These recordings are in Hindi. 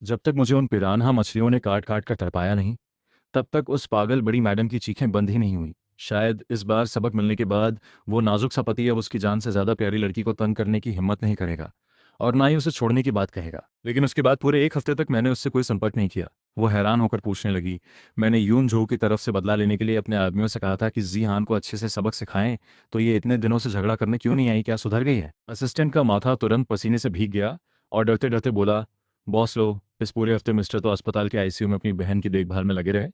जब तक मुझे उन पिरान्हा मछलियों ने काट काट कर तड़पाया नहीं, तब तक उस पागल बड़ी मैडम की चीखें बंद ही नहीं हुई। शायद इस बार सबक मिलने के बाद वो नाजुक सा पति अब उसकी जान से ज्यादा प्यारी लड़की को तंग करने की हिम्मत नहीं करेगा और ना ही उसे छोड़ने की बात कहेगा। लेकिन उसके बाद पूरे एक हफ्ते तक मैंने उससे कोई संपर्क नहीं किया। वो हैरान होकर पूछने लगी। मैंने यून झो की तरफ से बदला लेने के लिए अपने आदमियों से कहा था कि जी हान को अच्छे से सबक सिखाएं, तो ये इतने दिनों से झगड़ा करने क्यों नहीं आई, क्या सुधर गई है? असिस्टेंट का माथा तुरंत पसीने से भीग गया और डरते डरते बोला, बॉस लो, इस पूरे हफ्ते मिस्टर तो अस्पताल के आईसीयू में अपनी बहन की देखभाल में लगे रहे।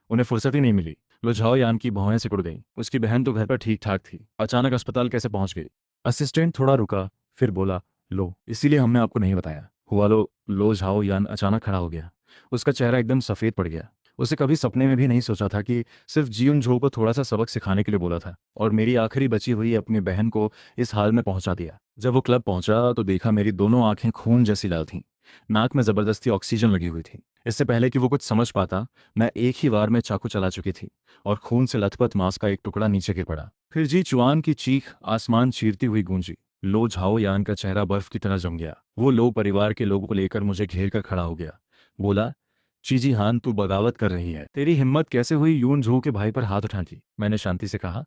उन्हें फुर्सत ही नहीं मिली। लुझाओ यान की भौहें सिकुड़ गईं। उसकी बहन तो घर पर ठीक ठाक थी, अचानक अस्पताल कैसे पहुंच गई? असिस्टेंट थोड़ा रुका, फिर बोला, लो इसीलिए हमने आपको नहीं बताया। हुआ लो झाओ यान अचानक खड़ा हो गया। उसका चेहरा एकदम सफ़ेद पड़ गया। उसे कभी सपने में भी नहीं सोचा था कि सिर्फ जियुन झो को थोड़ा सा सबक सिखाने के लिए बोला था और मेरी आखिरी बची हुई अपनी बहन को इस हाल में पहुंचा दिया। जब वो क्लब पहुंचा तो देखा मेरी दोनों आंखें खून जैसी लाल थीं। नाक में जबरदस्ती ऑक्सीजन लगी हुई थी। इससे पहले कि वो कुछ समझ पाता, मैं एक ही वार में चाकू चला चुकी थी और खून से लथपथ मांस का एक टुकड़ा नीचे गिर पड़ा। फिर जी चुआन की चीख आसमान चीरती हुई गूंजी। लो झाओ यान का चेहरा बर्फ की तरह जम गया। वो लो परिवार के लोगों को लेकर मुझे घेर कर खड़ा हो गया। बोला, चीजी हान तू बगावत कर रही है, तेरी हिम्मत कैसे हुई यून झो के भाई पर हाथ उठाती? मैंने शांति से कहा,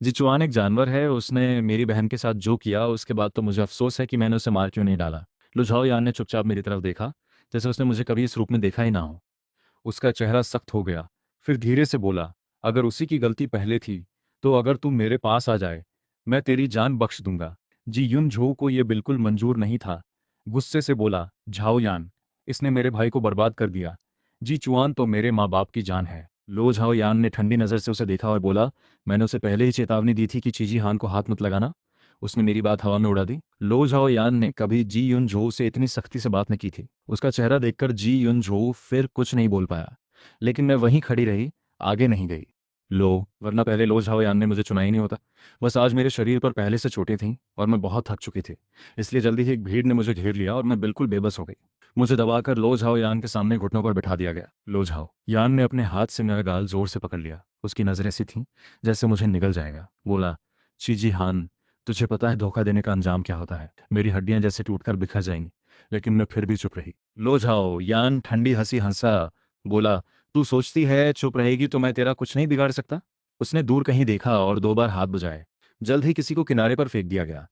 जिचुआन एक जानवर है, उसने मेरी बहन के साथ जो किया उसके बाद तो मुझे अफसोस है कि मैंने उसे मार क्यों नहीं डाला। लुझाओ यान ने चुपचाप मेरी तरफ देखा, जैसे उसने मुझे कभी इस रूप में देखा ही ना हो। उसका चेहरा सख्त हो गया। फिर धीरे से बोला, अगर उसी की गलती पहले थी तो अगर तू मेरे पास आ जाए, मैं तेरी जान बख्श दूंगा। जी युन झो को यह बिल्कुल मंजूर नहीं था। गुस्से से बोला, झाओ यान, इसने मेरे भाई को बर्बाद कर दिया। जी चुआन तो मेरे माँ बाप की जान है। लो झाओ यान ने ठंडी नज़र से उसे देखा और बोला, मैंने उसे पहले ही चेतावनी दी थी कि चीजी हान को हाथ मत लगाना। उसने मेरी बात हवा में उड़ा दी। लो झाओ यान ने कभी जी युन झो से इतनी सख्ती से बात न की थी। उसका चेहरा देखकर जी युन झो फिर कुछ नहीं बोल पाया, लेकिन मैं वहीं खड़ी रही, आगे नहीं गई। लो, वरना पहले लो झाओ यान ने मुझे चुना ही नहीं होता। बस आज मेरे शरीर पर पहले से चोटें थीं और मैं बहुत थक चुकी थी। इसलिए जल्दी ही एक भीड़ ने मुझे घेर लिया और मैं बिल्कुल बेबस हो गई। मुझे दबाकर लो झाओ यान के सामने घुटनों पर बिठा दिया गया। लो झाओ यान ने अपने हाथ से मेरा गाल जोर से पकड़ लिया। उसकी नजरें ऐसी थीं जैसे मुझे निगल जाएगा। बोला, चीजी हान, तुझे पता है धोखा देने का अंजाम क्या होता है? मेरी हड्डियां जैसे टूटकर बिखर जाएंगी। लेकिन मैं फिर भी चुप रही। लो झाओ यान ठंडी हंसी हंसा। बोला, तू सोचती है चुप रहेगी तो मैं तेरा कुछ नहीं बिगाड़ सकता? उसने दूर कहीं देखा और 2 बार हाथ बुझाए। जल्द ही किसी को किनारे पर फेंक दिया गया।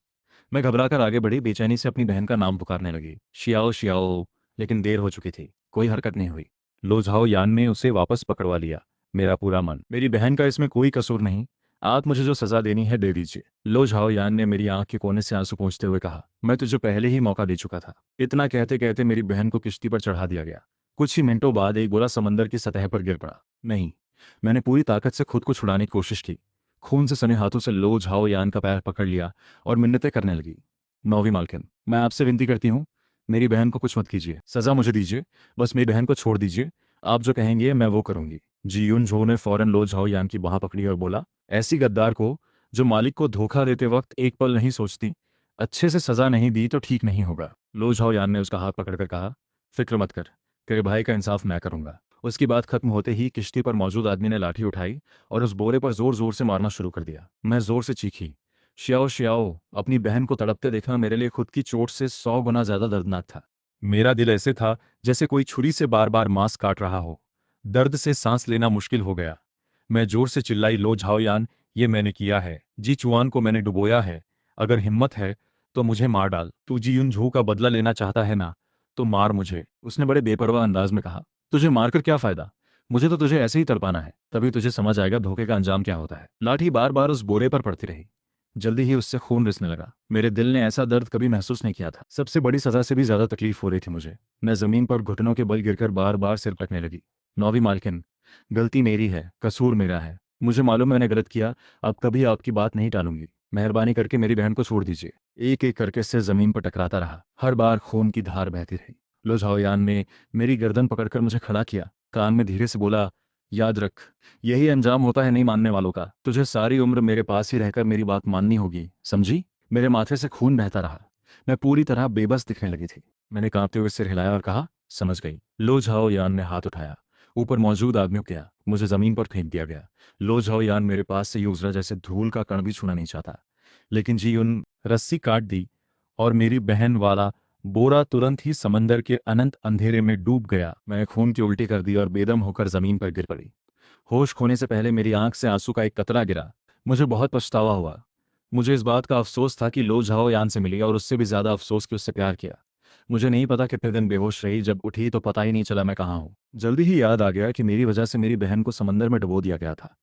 मैं घबराकर आगे बढ़ी, बेचैनी से अपनी बहन का नाम पुकारने लगी, शियाओ शियाओ। लेकिन देर हो चुकी थी, कोई हरकत नहीं हुई। लो झाओ यान ने उसे वापस पकड़वा लिया। मेरा पूरा मन, मेरी बहन का इसमें कोई कसूर नहीं। आप मुझे जो सजा देनी है दे दीजिए। लो झाओ यान ने मेरी आंख के कोने से आंसू पोंछते हुए कहा, मैं तुझे पहले ही मौका दे चुका था। इतना कहते कहते मेरी बहन को किश्ती पर चढ़ा दिया गया। कुछ ही मिनटों बाद एक गोला समंदर की सतह पर गिर पड़ा। नहीं, मैंने पूरी ताकत से खुद को छुड़ाने की कोशिश की। खून से सने हाथों से लो झाओ यान का पैर पकड़ लिया और मिन्नतें करने लगी। नौवीं मालकिन, मैं आपसे विनती करती हूँ, मेरी बहन को कुछ मत कीजिए, सजा मुझे दीजिए, बस मेरी बहन को छोड़ दीजिए। आप जो कहेंगे मैं वो करूंगी। जी यून झो ने फौरन लो झाओ यान की बाह पकड़ी और बोला, ऐसी गद्दार को, जो मालिक को धोखा देते वक्त एक पल नहीं सोचती, अच्छे से सजा नहीं दी तो ठीक नहीं होगा। लो झाओ यान ने उसका हाथ पकड़कर कहा, फिक्र मत कर, तेरे भाई का इंसाफ मैं करूंगा। उसकी बात खत्म होते ही किश्ती पर मौजूद आदमी ने लाठी उठाई और उस बोरे पर जोर जोर से मारना शुरू कर दिया। मैं जोर से चीखी, श्याओ श्याओ। अपनी बहन को तड़पते देखना मेरे लिए खुद की चोट से 100 गुना ज्यादा दर्दनाक था। मेरा दिल ऐसे था जैसे कोई छुरी से बार बार मांस काट रहा हो। दर्द से सांस लेना मुश्किल हो गया। मैं जोर से चिल्लाई, लो झाओयान, ये मैंने किया है। जी चुआन को मैंने डुबोया है। अगर हिम्मत है तो मुझे मार डाल। तू जी युन झू का बदला लेना चाहता है ना, तो मार मुझे। उसने बड़े बेपरवाह अंदाज में कहा, तुझे मारकर क्या फायदा? मुझे तो तुझे ऐसे ही तड़पाना है, तभी तुझे समझ आएगा धोखे का अंजाम क्या होता है। लाठी बार बार उस बोरे पर पड़ती रही। जल्दी ही उससे खून रिसने लगा। मेरे दिल ने ऐसा दर्द कभी महसूस नहीं किया था। सबसे बड़ी सजा से भी ज्यादा तकलीफ हो रही थी मुझे। मैं जमीन पर घुटनों के बल गिरकर बार बार सिर पटकने लगी। नौवीं मालकिन, गलती मेरी है, कसूर मेरा है। मुझे मालूम है मैंने गलत किया। अब कभी आपकी बात नहीं टालूंगी। मेहरबानी करके मेरी बहन को छोड़ दीजिए। एक एक करके सिर जमीन पर टकराता रहा। हर बार खून की धार बहती रही। लो झाओयान ने मेरी गर्दन पकड़कर मुझे खड़ा किया। कान में धीरे से बोला, याद रख, यही अंजाम होता है नहीं मानने वालों का। तुझे सारी उम्र मेरे पास ही रहकर मेरी बात माननी होगी, समझी? मेरे माथे से खून बहता रहा। मैं पूरी तरह बेबस दिखने लगी थी। मैंने कांपते हुए सिर हिलाया और कहा, समझ गई। लो झाओ यान ने हाथ उठाया। ऊपर मौजूद आदमियों किया, मुझे जमीन पर फेंक दिया गया। लो झाओ यान मेरे पास से यूजरा जैसे धूल का कण भी छूना नहीं चाहता। लेकिन जी उन रस्सी काट दी और मेरी बहन वाला बोरा तुरंत ही समंदर के अनंत अंधेरे में डूब गया। मैं खून की उल्टी कर दी और बेदम होकर जमीन पर गिर पड़ी। होश खोने से पहले मेरी आंख से आंसू का एक कतरा गिरा। मुझे बहुत पछतावा हुआ। मुझे इस बात का अफसोस था कि लो झाओ यान से मिली, और उससे भी ज्यादा अफसोस कि उससे प्यार किया। मुझे नहीं पता कितने दिन बेहोश रही, जब उठी तो पता ही नहीं चला मैं कहाँ हूँ। जल्दी ही याद आ गया कि मेरी वजह से मेरी बहन को समंदर में डुबो दिया गया था।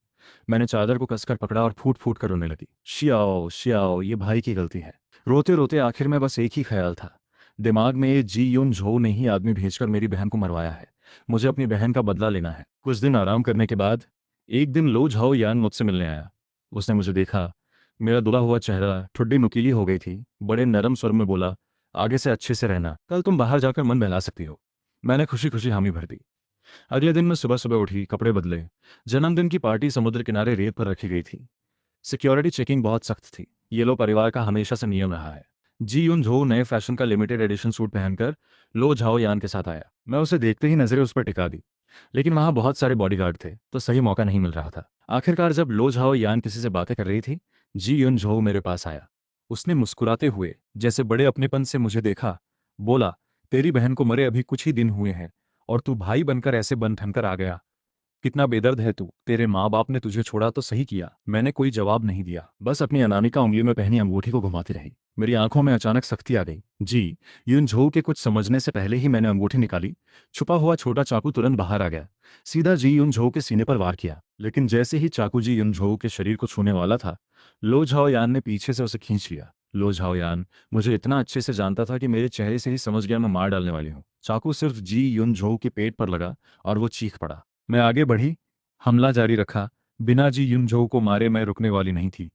मैंने चादर को कसकर पकड़ा और फूट फूट कर रोने लगी। शियाओ शियाओ, ये भाई की गलती है। रोते रोते आखिर में बस एक ही ख्याल था। दिमाग में ये जी युन झो ने ही आदमी भेजकर मेरी बहन को मरवाया है। मुझे अपनी बहन का बदला लेना है। कुछ दिन आराम करने के बाद एक दिन लो झाओ यान मुझसे मिलने आया। उसने मुझे देखा। मेरा दुला हुआ चेहरा, ठुड्डी नुकीली हो गई थी। बड़े नरम स्वर में बोला, आगे से अच्छे से रहना, कल तुम बाहर जाकर मन बहला सकती हो। मैंने खुशी खुशी हामी भर दी। अगले दिन मैं सुबह सुबह उठी, कपड़े बदले। जन्मदिन की पार्टी समुद्र किनारे रेत पर रखी गई थी। सिक्योरिटी चेकिंग बहुत सख्त थी। ये लो परिवार का हमेशा से नियम रहा है। जी युन झो नए फैशन का लिमिटेड एडिशन सूट पहनकर लो झाओ यान के साथ आया। मैं उसे देखते ही नजरें उस पर टिका दी, लेकिन वहां बहुत सारे बॉडीगार्ड थे, तो सही मौका नहीं मिल रहा था। आखिरकार जब लो झाओ यान किसी से बातें कर रही थी, जी युन झो मेरे पास आया। उसने मुस्कुराते हुए जैसे बड़े अपनेपन से मुझे देखा। बोला, तेरी बहन को मरे अभी कुछ ही दिन हुए हैं, और तू भाई बनकर ऐसे बन ठन कर आ गया। कितना बेदर्द है तू। तेरे माँ बाप ने तुझे छोड़ा तो सही किया। मैंने कोई जवाब नहीं दिया, बस अपनी अनामिका उंगली में पहनी अंगूठी को घुमाती रही। मेरी आंखों में अचानक सख्ती आ गई। जी युन झो के कुछ समझने से पहले ही मैंने अंगूठी निकाली। छुपा हुआ छोटा चाकू तुरंत बाहर आ गया। सीधा जी युन झो के सीने पर वार किया। लेकिन जैसे ही चाकू जी युन झो के शरीर को छूने वाला था, लो झाओ यान ने पीछे से उसे खींच लिया। लो झाओ यान मुझे इतना अच्छे से जानता था कि मेरे चेहरे से ही समझ गया मैं मार डालने वाली हूँ। चाकू सिर्फ जी युन झो के पेट पर लगा और वो चीख पड़ा। मैं आगे बढ़ी, हमला जारी रखा। बिना जी युनझो को मारे मैं रुकने वाली नहीं थी।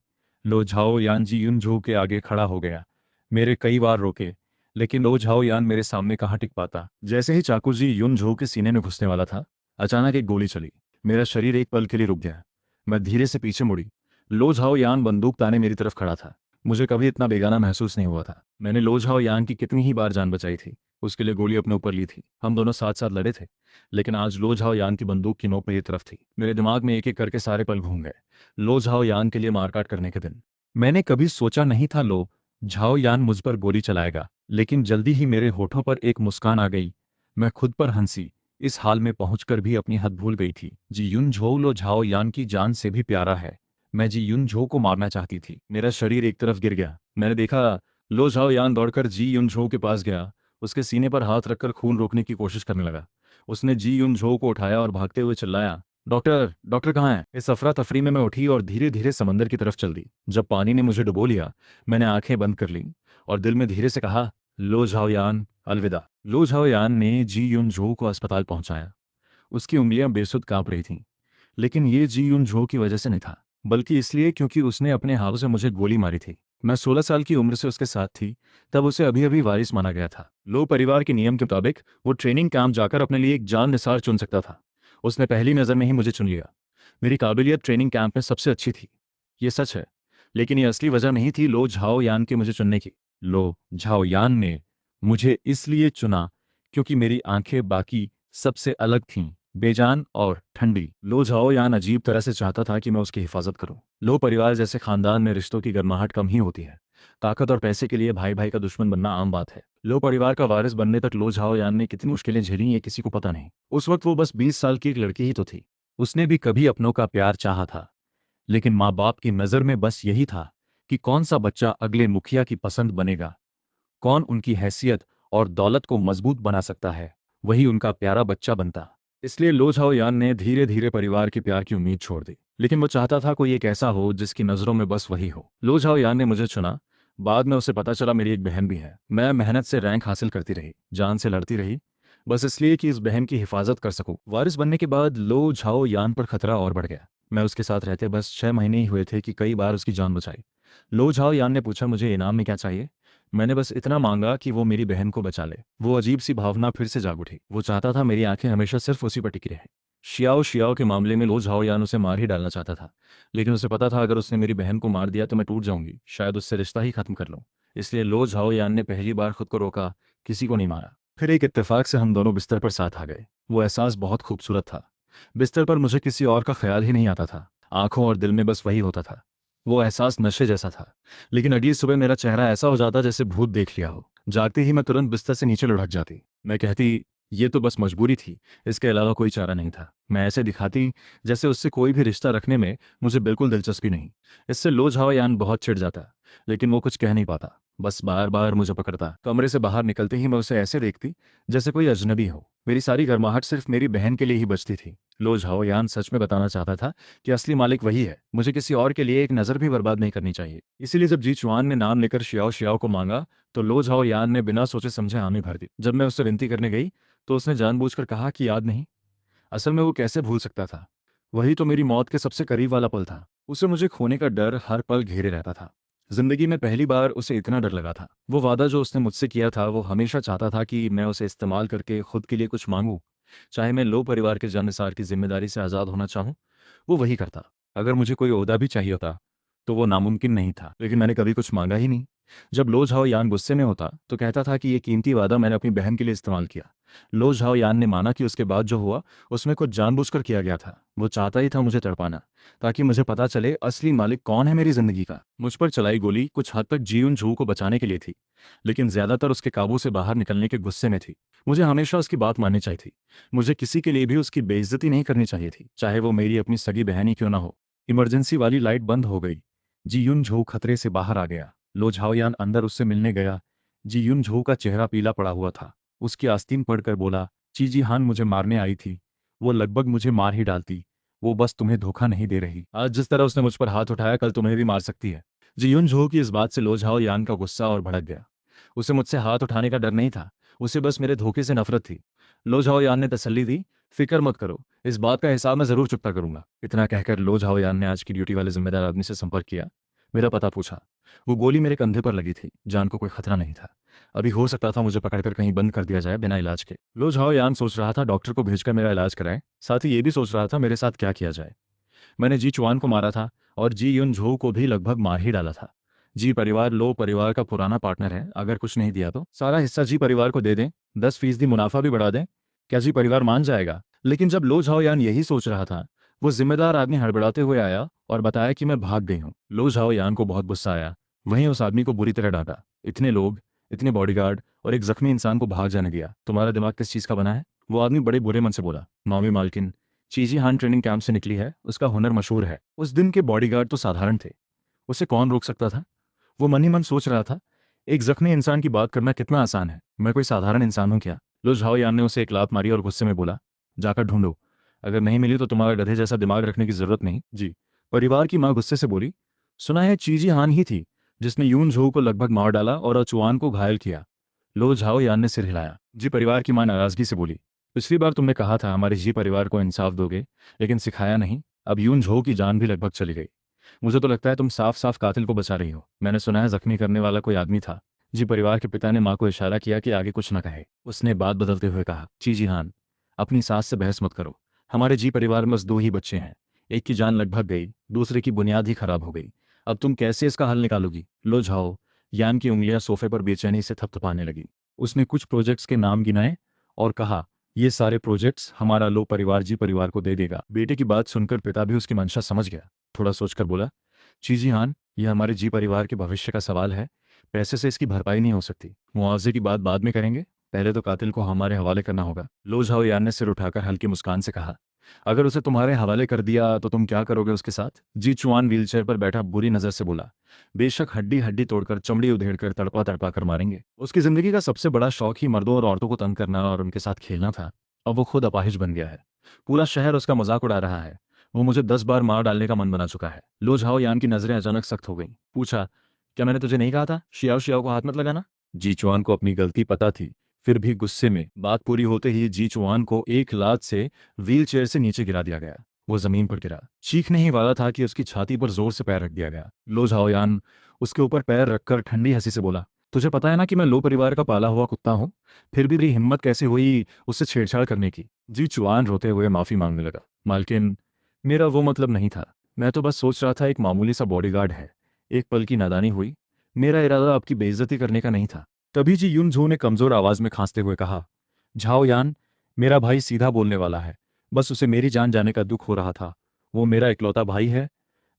लो झाओ यान जी युनझो के आगे खड़ा हो गया। मेरे कई बार रोके, लेकिन लो झाओ यान मेरे सामने कहाँ टिक पाता। जैसे ही चाकू जी युनझो के सीने में घुसने वाला था, अचानक एक गोली चली। मेरा शरीर एक पल के लिए रुक गया। मैं धीरे से पीछे मुड़ी। लो झाओ यान बंदूक ताने मेरी तरफ खड़ा था। मुझे कभी इतना बेगाना महसूस नहीं हुआ था। मैंने लो झाओ यान की कितनी ही बार जान बचाई थी, उसके लिए गोली अपने ऊपर ली थी। हम दोनों साथ साथ लड़े थे, लेकिन आज लो झाओ यान की बंदूक की नोक मेरी तरफ थी। मेरे दिमाग में एक एक करके सारे पल घूम गए। लो झाओ यान के लिए मारकाट करने के दिन। मैंने कभी सोचा नहीं था लो झाओ यान मुझ पर गोली चलाएगा, लेकिन जल्दी ही मेरे होठों पर एक मुस्कान आ गई। मैं खुद पर हंसी। इस हाल में पहुंचकर भी अपनी हद भूल गई थी। जी युन झो लो झाओ यान की जान से भी प्यारा है। मैं जी युन झो को मारना चाहती थी। मेरा शरीर एक तरफ गिर गया। मैंने देखा, लो झाओ यान दौड़कर जी युन झो के पास गया। उसके सीने पर हाथ रखकर खून रोकने की कोशिश करने लगा। उसने जी युन झो को उठाया और भागते हुए चिल्लाया, डॉक्टर डॉक्टर कहाँ है। इस अफरा तफरी में मैं उठी और धीरे धीरे समंदर की तरफ चल दी। जब पानी ने मुझे डुबो लिया, मैंने आंखें बंद कर लीं और दिल में धीरे से कहा, लो झाओ यान अलविदा। लो झाओ यान ने जी युन झो को अस्पताल पहुंचाया। उसकी उंगलियां बेसुध कांप रही थीं, लेकिन ये जी युन झो की वजह से नहीं था, बल्कि इसलिए क्योंकि उसने अपने हाथों से मुझे गोली मारी थी। मैं 16 साल की उम्र से उसके साथ थी, तब उसे अभी अभी वारिस माना गया था। लो परिवार के नियम के मुताबिक वो ट्रेनिंग कैंप जाकर अपने लिए एक जान निसार चुन सकता था। उसने पहली नज़र में ही मुझे चुन लिया। मेरी काबिलियत ट्रेनिंग कैंप में सबसे अच्छी थी, ये सच है, लेकिन ये असली वजह नहीं थी लो झाओ यान के मुझे चुनने की। लो झाओ यान ने मुझे इसलिए चुना क्योंकि मेरी आंखें बाकी सबसे अलग थीं, बेजान और ठंडी। लो झाओ यान अजीब तरह से चाहता था कि मैं उसकी हिफाजत करूं। लो परिवार जैसे खानदान में रिश्तों की गर्माहट कम ही होती है। ताकत और पैसे के लिए भाई भाई का दुश्मन बनना आम बात है। लो परिवार का वारिस बनने तक लो झाओ यान ने कितनी मुश्किलें झेली ये किसी को पता नहीं। उस वक्त वो बस 20 साल की एक लड़की ही तो थी। उसने भी कभी अपनों का प्यार चाहा था, लेकिन माँ बाप की नज़र में बस यही था कि कौन सा बच्चा अगले मुखिया की पसंद बनेगा, कौन उनकी हैसियत और दौलत को मजबूत बना सकता है, वही उनका प्यारा बच्चा बनता। इसलिए लो झाओ यान ने धीरे धीरे परिवार के प्यार की उम्मीद छोड़ दी, लेकिन वो चाहता था कोई एक ऐसा हो जिसकी नज़रों में बस वही हो। लो झाओ यान ने मुझे चुना। बाद में उसे पता चला मेरी एक बहन भी है। मैं मेहनत से रैंक हासिल करती रही, जान से लड़ती रही, बस इसलिए कि इस बहन की हिफाजत कर सकूं। वारिस बनने के बाद लो झाओ यान पर खतरा और बढ़ गया। मैं उसके साथ रहते बस 6 महीने ही हुए थे कि कई बार उसकी जान बचाई। लो झाओ यान ने पूछा, मुझे इनाम में क्या चाहिए। मैंने बस इतना मांगा कि वो मेरी बहन को बचा ले। वो अजीब सी भावना फिर से जाग उठी। वो चाहता था मेरी आंखें हमेशा सिर्फ उसी पर टिकी रहे। शियाओ शियाओ के मामले में लो झाओ यान उसे मार ही डालना चाहता था, लेकिन उसे पता था अगर उसने मेरी बहन को मार दिया तो मैं टूट जाऊंगी, शायद उससे रिश्ता ही खत्म कर लूं। इसलिए लो झाओ यान ने पहली बार खुद को रोका, किसी को नहीं मारा। फिर एक इत्तेफाक से हम दोनों बिस्तर पर साथ आ गए। वो एहसास बहुत खूबसूरत था। बिस्तर पर मुझे किसी और का ख्याल ही नहीं आता था। आंखों और दिल में बस वही होता था। वो एहसास नशे जैसा था, लेकिन अगली सुबह मेरा चेहरा ऐसा हो जाता जैसे भूत देख लिया हो। जागते ही मैं तुरंत बिस्तर से नीचे लुढ़क जाती। मैं कहती, ये तो बस मजबूरी थी, इसके अलावा कोई चारा नहीं था। मैं ऐसे दिखाती जैसे उससे कोई भी रिश्ता रखने में मुझे बिल्कुल दिलचस्पी नहीं। इससे लो झाओयान बहुत चिढ़ जाता, लेकिन वो कुछ कह नहीं पाता, बस बार बार मुझे पकड़ता। कमरे से बाहर निकलते ही मैं उसे ऐसे देखती जैसे कोई अजनबी हो। मेरी सारी गर्माहट सिर्फ मेरी बहन के लिए ही बचती थी। लो झाओयान सच में बताना चाहता था कि असली मालिक वही है, मुझे किसी और के लिए एक नज़र भी बर्बाद नहीं करनी चाहिए। इसीलिए जब जी चुआन ने नाम लेकर शियाओ शियाओ को मांगा तो लो झाओयान ने बिना सोचे समझे हामी भर दी। जब मैं उससे विनती करने गई तो उसने जानबूझकर कहा कि याद नहीं। असल में वो कैसे भूल सकता था? वही तो मेरी मौत के सबसे करीब वाला पल था। उसे मुझे खोने का डर हर पल घेरे रहता था। जिंदगी में पहली बार उसे इतना डर लगा था। वो वादा जो उसने मुझसे किया था, वो हमेशा चाहता था कि मैं उसे इस्तेमाल करके खुद के लिए कुछ मांगूं, चाहे मैं लो परिवार के जन्मसार की जिम्मेदारी से आज़ाद होना चाहूं, वो वही करता। अगर मुझे कोई ओहदा भी चाहिए होता तो वो नामुमकिन नहीं था, लेकिन मैंने कभी कुछ मांगा ही नहीं। जब लो झाओ यान गुस्से में होता तो कहता था कि ये कीमती वादा मैंने अपनी बहन के लिए इस्तेमाल किया। लो झाओ यान ने माना कि उसके बाद जो हुआ उसमें कुछ जानबूझकर किया गया था। वो चाहता ही था मुझे तड़पाना, ताकि मुझे पता चले असली मालिक कौन है मेरी जिंदगी का। मुझ पर चलाई गोली कुछ हद तक जीउन झू को बचाने के लिए थी, लेकिन ज्यादातर उसके काबू से बाहर निकलने के गुस्से में थी। मुझे हमेशा उसकी बात माननी चाहिए थी। मुझे किसी के लिए भी उसकी बेइज्जती नहीं करनी चाहिए थी, चाहे वो मेरी अपनी सगी बहन ही क्यों ना हो। इमरजेंसी वाली लाइट बंद हो गई। जी युन झो खतरे से बाहर आ गया। लो झाओयान अंदर उससे मिलने गया। जी युन झो का चेहरा पीला पड़ा हुआ था। उसकी आस्तीन पढ़कर बोला, चीजी हान मुझे मारने आई थी। वो लगभग मुझे मार ही डालती। वो बस तुम्हें धोखा नहीं दे रही। आज जिस तरह उसने मुझ पर हाथ उठाया, कल तुम्हें भी मार सकती है। जी युन झो की इस बात से लो झाओयान का गुस्सा और भड़क गया। उसे मुझसे हाथ उठाने का डर नहीं था, उसे बस मेरे धोखे से नफरत थी। लो झाओयान ने तसल्ली दी, फिक्र मत करो, इस बात का हिसाब मैं जरूर चुकता करूंगा। इतना कहकर लो झाओयान ने आज की ड्यूटी वाले जिम्मेदार आदमी से संपर्क किया। मेरा पता पूछा। वो गोली मेरे कंधे पर लगी थी, जान को कोई खतरा नहीं था। अभी हो सकता था मुझे पकड़कर कहीं बंद कर दिया जाए बिना इलाज के। लो झाओयान सोच रहा था डॉक्टर को भेजकर मेरा इलाज कराए, साथ ही ये भी सोच रहा था मेरे साथ क्या किया जाए। मैंने जी चुआन को मारा था और जी युन झो को भी लगभग मार ही डाला था। जी परिवार लो परिवार का पुराना पार्टनर है, अगर कुछ नहीं दिया तो सारा हिस्सा जी परिवार को दे दें, 10% मुनाफा भी बढ़ा दें। क्या जी परिवार मान जाएगा? लेकिन जब लो झाओयान यही सोच रहा था, वो जिम्मेदार आदमी हड़बड़ाते हुए आया और बताया कि मैं भाग गई हूँ। लो झाओयान को बहुत गुस्सा आया। वहीं उस आदमी को बुरी तरह डांटा। इतने लोग, इतने बॉडीगार्ड और एक जख्मी इंसान को भाग जाने दिया, तुम्हारा दिमाग किस चीज़ का बना है? वो आदमी बड़े बुरे मन से बोला, मामी मालकिन, चीजी हान ट्रेनिंग कैंप से निकली है, उसका हुनर मशहूर है। उस दिन के बॉडीगार्ड तो साधारण थे, उसे कौन रोक सकता था? वो मन ही मन सोच रहा था, एक जख्मी इंसान की बात करना कितना आसान है, मैं कोई साधारण इंसान हूं क्या? लो झाओयान ने उसे एक लात मारी और गुस्से में बोला, जाकर ढूंढो, अगर नहीं मिली तो तुम्हारा गधे जैसा दिमाग रखने की जरूरत नहीं। जी परिवार की माँ गुस्से से बोली, सुना है चीजी हान ही थी जिसने यून झो को लगभग मार डाला और अचुआन को घायल किया। लो झाओयान ने सिर हिलाया। जी परिवार की माँ नाराजगी से बोली, पिछली बार तुमने कहा था हमारे जी परिवार को इंसाफ दोगे, लेकिन सिखाया नहीं। अब यून झो की जान भी लगभग चली गई। मुझे तो लगता है तुम साफ साफ कातिल को बचा रही हो। मैंने सुना है जख्मी करने वाला कोई आदमी था। जी परिवार के पिता ने माँ को इशारा किया कि आगे कुछ न कहे। उसने बात बदलते हुए कहा, जी हान, अपनी सास से बहस मत करो। हमारे जी परिवार में बस 2 ही बच्चे हैं, एक की जान लगभग गई, दूसरे की बुनियाद ही खराब हो गई। अब तुम कैसे इसका हल निकालोगी? लो झाओ यान की उंगलियां सोफे पर बेचैनी से थपथपाने लगी। उसने कुछ प्रोजेक्ट्स के नाम गिनाए और कहा, ये सारे प्रोजेक्ट्स हमारा लो परिवार जी परिवार को दे देगा। बेटे की बात सुनकर पिता भी उसकी मंशा समझ गया। थोड़ा सोचकर बोला, जी हान, यह हमारे जी परिवार के भविष्य का सवाल है, पैसे से इसकी भरपाई नहीं हो सकती। मुआवजे की बात बाद में करेंगे, पहले तो कातिल को हमारे हवाले करना होगा। लो झाओ यान ने सिर उठाकर हल्की मुस्कान से कहा, अगर उसे तुम्हारे हवाले कर दिया तो तुम क्या करोगे उसके साथ? जी चुआन व्हीलचेयर पर बैठा बुरी नजर से बोला, बेशक हड्डी हड्डी तोड़कर चमड़ी उधेड़कर तड़पा तड़पा कर मारेंगे। उसकी जिंदगी का सबसे बड़ा शौक ही मर्दों और औरतों को तंग करना और उनके साथ खेलना था। अब वो खुद अपाहिज बन गया है। पूरा शहर उसका मजाक उड़ा रहा है। वो मुझे 10 बार मार डालने का मन बना चुका है। लो झाओ यान की नजरें अचानक सख्त हो गईं। पूछा, क्या मैंने तुझे नहीं कहा था शियाओ शियाओ को हाथ मत लगाना? जी चुआन को अपनी गलती पता थी, फिर भी गुस्से में बात पूरी होते ही जी चुआन को एक लात से व्हीलचेयर से नीचे गिरा दिया गया। वो जमीन पर गिरा। चीखने ही वाला था कि उसकी छाती पर जोर से पैर रख दिया गया। लो झाओयान उसके ऊपर पैर रखकर ठंडी हंसी से बोला, तुझे पता है ना कि मैं लो परिवार का पाला हुआ कुत्ता हूँ, फिर भी तेरी हिम्मत कैसे हुई उससे छेड़छाड़ करने की? जी चुआन रोते हुए माफी मांगने लगा, मालकिन, मेरा वो मतलब नहीं था। मैं तो बस सोच रहा था एक मामूली सा बॉडीगार्ड है, एक पल की नादानी हुई। मेरा इरादा आपकी बेइज्जती करने का नहीं था। तभी जी युन झो ने कमजोर आवाज में खांसते हुए कहा, झाओ यान, मेरा भाई सीधा बोलने वाला है, बस उसे मेरी जान जाने का दुख हो रहा था। वो मेरा इकलौता भाई है,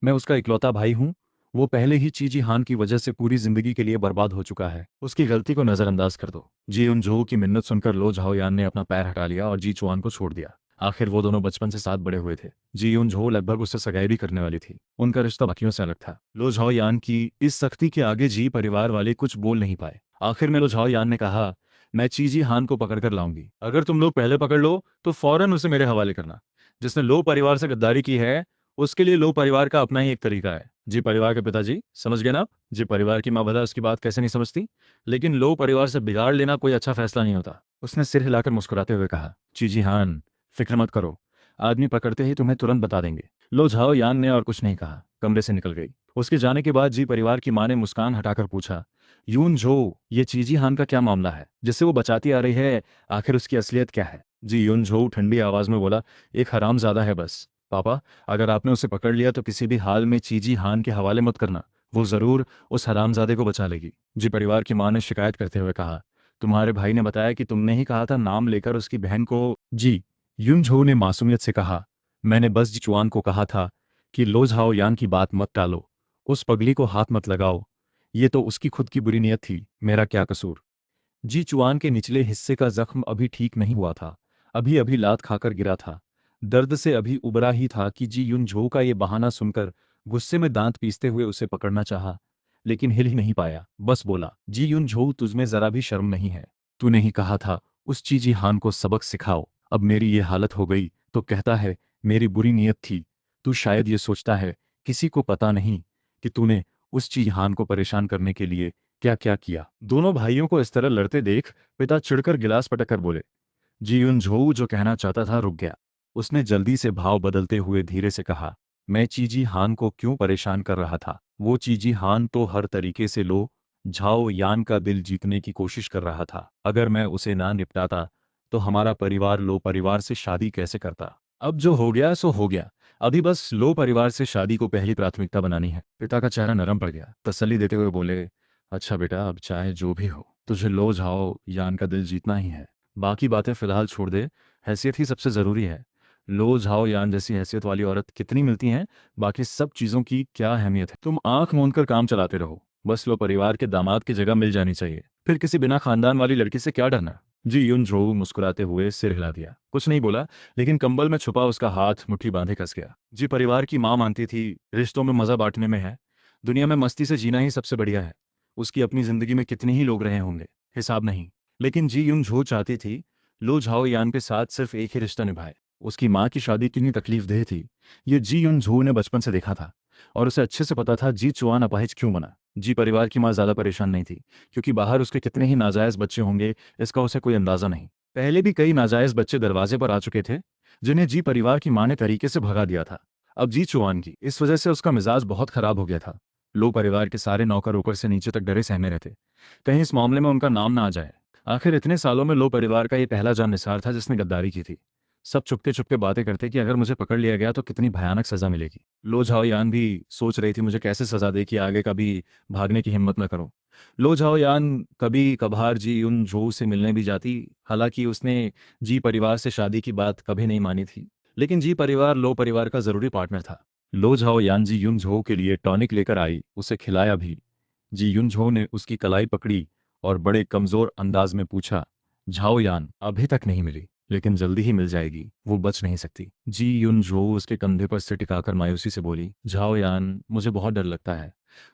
मैं उसका इकलौता भाई हूँ। वो पहले ही चीजी हान की वजह से पूरी जिंदगी के लिए बर्बाद हो चुका है। उसकी गलती को नजरअंदाज कर दो। जी उन झो की मिन्नत सुनकर लो झाओयान ने अपना पैर हटा लिया और जी चुआन को छोड़ दिया। आखिर वो दोनों बचपन से साथ बड़े हुए थे। जी यून झो लगभग उससे सगाई भी करने वाली थी। उनका रिश्ता बाकियों से अलग था। लो झाओयान की इस सख्ती के आगे जी परिवार वाले कुछ बोल नहीं पाए। आखिर में लो झाओयान ने कहा, मैं चीजी हान को पकड़ कर लाऊंगी। अगर तुम लोग पहले पकड़ लो तो फौरन उसे मेरे हवाले करना। जिसने लो परिवार से गद्दारी की है उसके लिए लो परिवार का अपना ही एक तरीका है। जी परिवार के पिताजी, समझ गए ना आप? जी परिवार की माँ भला उसकी बात कैसे नहीं समझती। लेकिन लो परिवार से बिगाड़ लेना कोई अच्छा फैसला नहीं होता। उसने सिर हिलाकर मुस्कुराते हुए कहा, चीजी हान, फिक्र मत करो, आदमी पकड़ते ही तुम्हें तुरंत बता देंगे। लो झाओ यान ने और कुछ नहीं कहा, कमरे से निकल गई। उसके जाने के बाद जी परिवार की मां ने मुस्कान हटाकर पूछा, यून झो, ये चीजी हान का क्या मामला है जिससे वो बचाती आ रही है? आखिर उसकी असलियत क्या है? जी यून झो ठंडी आवाज में बोला, एक हरामजादा है बस। पापा, अगर आपने उसे पकड़ लिया तो किसी भी हाल में चीजी हान के हवाले मत करना। वो जरूर उस हरामजादे को बचा लेगी। जी परिवार की मां ने शिकायत करते हुए कहा, तुम्हारे भाई ने बताया कि तुमने ही कहा था नाम लेकर उसकी बहन को। जी युनझो ने मासूमियत से कहा, मैंने बस जी चुआन को कहा था कि लो झाओ यान की बात मत टालो, उस पगली को हाथ मत लगाओ। ये तो उसकी खुद की बुरी नीयत थी, मेरा क्या कसूर। जी चुआन के निचले हिस्से का जख्म अभी ठीक नहीं हुआ था। अभी अभी लात खाकर गिरा था। दर्द से अभी उबरा ही था कि जी युनझो का ये बहाना सुनकर गुस्से में दांत पीसते हुए उसे पकड़ना चाहा, लेकिन हिल ही नहीं पाया। बस बोला, जी युनझो, तुझमें जरा भी शर्म नहीं है? तूने ही कहा था उस चीजी हान को सबक सिखाओ। अब मेरी ये हालत हो गई तो कहता है मेरी बुरी नीयत थी। तू शायद ये सोचता है किसी को पता नहीं कि तूने उस चीज हान को परेशान करने के लिए क्या क्या किया। दोनों भाइयों को इस तरह लड़ते देख पिता चिढ़कर गिलास पटक कर बोले। जी युन झोऊ जो कहना चाहता था रुक गया। उसने जल्दी से भाव बदलते हुए धीरे से कहा, मैं चीजी हान को क्यों परेशान कर रहा था? वो चीजी हान तो हर तरीके से लो झाओ यान का दिल जीतने की कोशिश कर रहा था। अगर मैं उसे ना निपटाता तो हमारा परिवार लो परिवार से शादी कैसे करता? अब जो हो गया सो हो गया। अभी बस लो परिवार से शादी को पहली प्राथमिकता बनानी है। पिता का चेहरा नरम पड़ गया। तसल्ली देते हुए बोले, अच्छा बेटा, अब चाहे जो भी हो, तुझे लो झाओ यान का दिल जीतना ही है। बाकी बातें फिलहाल छोड़ दे, हैसियत ही सबसे ज़रूरी है। लो झाओ यान जैसी हैसियत वाली औरत कितनी मिलती हैं, बाकी सब चीज़ों की क्या अहमियत है। तुम आंख मूंद कर काम चलाते रहो, बस लो परिवार के दामाद की जगह मिल जानी चाहिए। फिर किसी बिना खानदान वाली लड़की से क्या डरना। जी युन झो मुस्कुराते हुए सिर हिला दिया, कुछ नहीं बोला, लेकिन कंबल में छुपा उसका हाथ मुट्ठी बांधे कस गया। जी परिवार की माँ मानती थी रिश्तों में मज़ा बांटने में है। दुनिया में मस्ती से जीना ही सबसे बढ़िया है। उसकी अपनी जिंदगी में कितने ही लोग रहे होंगे, हिसाब नहीं। लेकिन जी युन झो चाहती थी लो झाओ यान के साथ सिर्फ एक ही रिश्ता निभाए। उसकी माँ की शादी कितनी तकलीफदेह थी, ये जी युन झो ने बचपन से देखा था और उसे अच्छे से पता था जी चुआन अपाहिज क्यों बना। जी परिवार की माँ ज्यादा परेशान नहीं थी, क्योंकि बाहर उसके कितने ही नाजायज बच्चे होंगे इसका उसे कोई अंदाजा नहीं। पहले भी कई नाजायज बच्चे दरवाजे पर आ चुके थे जिन्हें जी परिवार की माँ ने तरीके से भगा दिया था। अब जी चुआन की इस वजह से उसका मिजाज बहुत खराब हो गया था। लो परिवार के सारे नौकर ऊपर से नीचे तक डरे सहमे रहते, कहीं इस मामले में उनका नाम ना आ जाए। आखिर इतने सालों में लो परिवार का ये पहला जाननिसार था जिसने गद्दारी की थी। सब चुपके चुपके बातें करते कि अगर मुझे पकड़ लिया गया तो कितनी भयानक सजा मिलेगी। लो झाओ यान भी सोच रही थी मुझे कैसे सजा दे कि आगे कभी भागने की हिम्मत न करूं। लो झाओ यान कभी कभार जी उन झो से मिलने भी जाती। हालांकि उसने जी परिवार से शादी की बात कभी नहीं मानी थी, लेकिन जी परिवार लो परिवार का जरूरी पार्टनर था। लो झाओ यान जी युन झो के लिए टॉनिक लेकर आई, उसे खिलाया भी। जी युन झो ने उसकी कलाई पकड़ी और बड़े कमजोर अंदाज में पूछा, झाओ यान, अभी तक नहीं मिली लेकिन जल्दी ही मिल जाएगी, वो बच नहीं सकती। जी युन झो उसके कंधे पर सिर टिकाकर मायूसी से बोली, झाओ यान, मुझे बहुत डर लगता है।